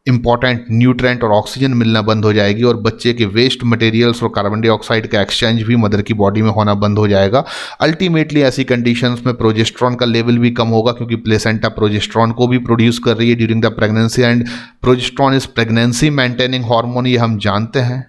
इंपॉर्टेंट न्यूट्रेंट और ऑक्सीजन मिलना बंद हो जाएगी और बच्चे के वेस्ट मटेरियल्स और कार्बन डाइऑक्साइड का एक्सचेंज भी मदर की बॉडी में होना बंद हो जाएगा। अल्टीमेटली ऐसी कंडीशंस में प्रोजेस्टेरॉन का लेवल भी कम होगा, क्योंकि प्लेसेंटा प्रोजेस्टेरॉन को भी प्रोड्यूस कर रही है during the pregnancy, and progesterone is pregnancy maintaining hormone. ये हम जानते हैं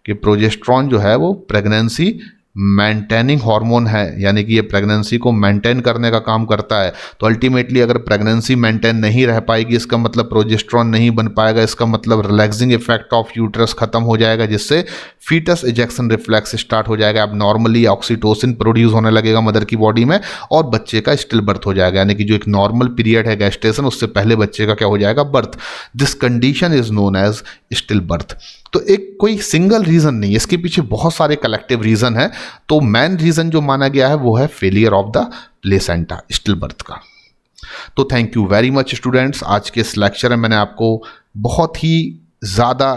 कि प्रोजेस्टेरॉन जो है वो प्रेगनेंसी मेंटेनिंग हार्मोन है, यानी कि ये प्रेगनेंसी को मेंटेन करने का काम करता है। तो अल्टीमेटली अगर प्रेगनेंसी मेंटेन नहीं रह पाएगी, इसका मतलब प्रोजेस्टेरॉन नहीं बन पाएगा, इसका मतलब रिलैक्सिंग इफेक्ट ऑफ यूट्रस खत्म हो जाएगा, जिससे फीटस इजेक्शन रिफ्लेक्स स्टार्ट हो जाएगा। अब नॉर्मली ऑक्सीटोसिन प्रोड्यूस होने लगेगा मदर की बॉडी में और बच्चे का स्टिल बर्थ हो जाएगा, यानी कि जो एक नॉर्मल पीरियड है गेस्टेशन, उससे पहले बच्चे का क्या हो जाएगा, birth. This condition is known as stillbirth. तो एक कोई सिंगल रीजन नहीं, इसके पीछे बहुत सारे कलेक्टिव रीजन है। तो मेन रीजन जो माना गया है वो है failure of the placenta, still birth का। तो thank you very much students. आज के इस लेक्चर में मैंने आपको बहुत ही ज़्यादा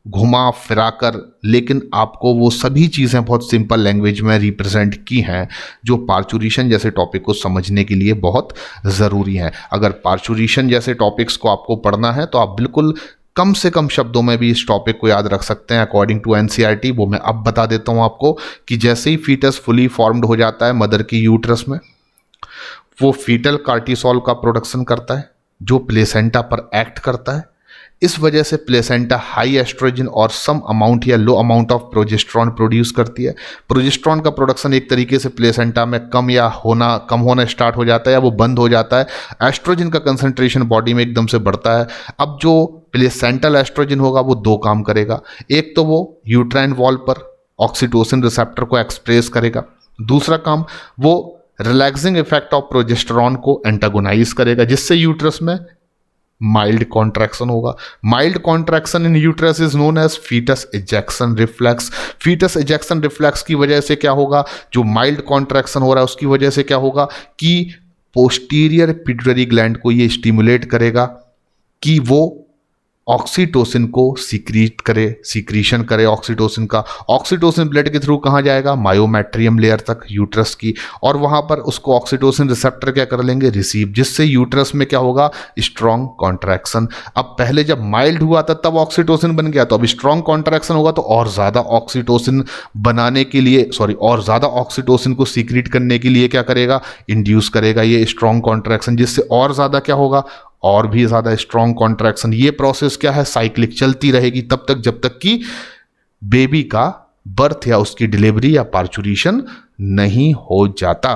घुमा फिरा कर, लेकिन आपको वो सभी चीज़ें बहुत सिंपल लैंग्वेज में रिप्रेजेंट की हैं जो पार्चुरेशन जैसे टॉपिक को समझने के लिए बहुत ज़रूरी हैं। अगर पार्चुरेशन जैसे टॉपिक्स को आपको पढ़ना है तो आप बिल्कुल कम से कम शब्दों में भी इस टॉपिक को याद रख सकते हैं अकॉर्डिंग टू एनसीईआरटी। वो मैं अब बता देता हूं आपको कि जैसे ही फीटस फुली फॉर्म्ड हो जाता है मदर की यूट्रस में, वो फीटल कार्टिसोल का प्रोडक्शन करता है जो प्लेसेंटा पर एक्ट करता है। इस वजह से प्लेसेंटा हाई एस्ट्रोजन और सम अमाउंट या लो अमाउंट ऑफ प्रोजेस्टेरॉन प्रोड्यूस करती है। प्रोजेस्टेरॉन का प्रोडक्शन एक तरीके से प्लेसेंटा में कम होना स्टार्ट हो जाता है या वो बंद हो जाता है। एस्ट्रोजन का कंसंट्रेशन बॉडी में एकदम से बढ़ता है। अब जो प्लेसेंटल एस्ट्रोजन होगा वो दो काम करेगा। एक तो वो यूट्राइन वॉल पर ऑक्सीटोसिन रिसेप्टर को एक्सप्रेस करेगा, दूसरा काम वो रिलैक्सिंग इफेक्ट ऑफ प्रोजेस्टेरॉन को एंटागोनाइज करेगा, जिससे यूट्रस में माइल्ड कॉन्ट्रैक्शन होगा। Mild contraction in uterus is known as foetus ejection reflex. Foetus ejection reflex की वजह से क्या होगा, जो माइल्ड कॉन्ट्रैक्शन हो रहा है उसकी वजह से क्या होगा कि पोस्टीरियर पिट्यूटरी ग्लैंड को ये स्टिमुलेट करेगा कि वो ऑक्सीटोसिन को सीक्रीशन करे ऑक्सीटोसिन का। ऑक्सीटोसिन ब्लड के थ्रू कहाँ जाएगा, मायोमेट्रियम लेयर तक यूट्रस की, और वहाँ पर उसको ऑक्सीटोसिन रिसेप्टर क्या कर लेंगे, रिसीव, जिससे यूट्रस में क्या होगा, स्ट्रॉन्ग कॉन्ट्रैक्शन। अब पहले जब माइल्ड हुआ था तब ऑक्सीटोसिन बन गया, तो अब स्ट्रॉन्ग कॉन्ट्रैक्शन होगा तो और ज़्यादा ऑक्सीटोसिन बनाने के लिए और ज़्यादा ऑक्सीटोसिन को सीक्रेट करने के लिए क्या करेगा, इंड्यूस करेगा ये स्ट्रॉन्ग कॉन्ट्रैक्शन, जिससे और ज़्यादा क्या होगा, और भी ज़्यादा स्ट्रॉन्ग कॉन्ट्रैक्शन। ये प्रोसेस क्या है, साइक्लिक चलती रहेगी तब तक जब तक कि बेबी का बर्थ या उसकी डिलीवरी या पार्चुरेशन नहीं हो जाता।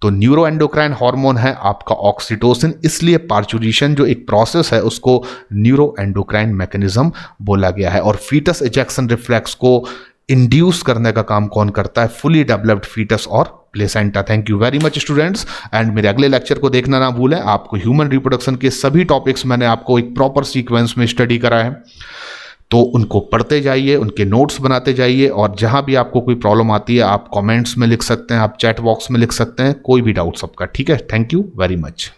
तो न्यूरो एंडोक्राइन हार्मोन है आपका ऑक्सीटोसिन, इसलिए पार्चुरेशन जो एक प्रोसेस है उसको न्यूरो एंडोक्राइन मैकेनिज्म बोला गया है। और फीटस इजेक्शन रिफ्लेक्स को इंड्यूस करने का काम कौन करता है, फुली डेवलप्ड फीटस और placenta. Thank you very much students, and मेरे अगले लेक्चर को देखना ना भूलें। आपको ह्यूमन रिप्रोडक्शन के सभी टॉपिक्स मैंने आपको एक प्रॉपर सीक्वेंस में स्टडी करा है, तो उनको पढ़ते जाइए, उनके नोट्स बनाते जाइए, और जहां भी आपको कोई प्रॉब्लम आती है आप कमेंट्स में लिख सकते हैं, आप चैट बॉक्स में लिख सकते हैं, कोई भी डाउट्स आपका, ठीक है। Thank you very much.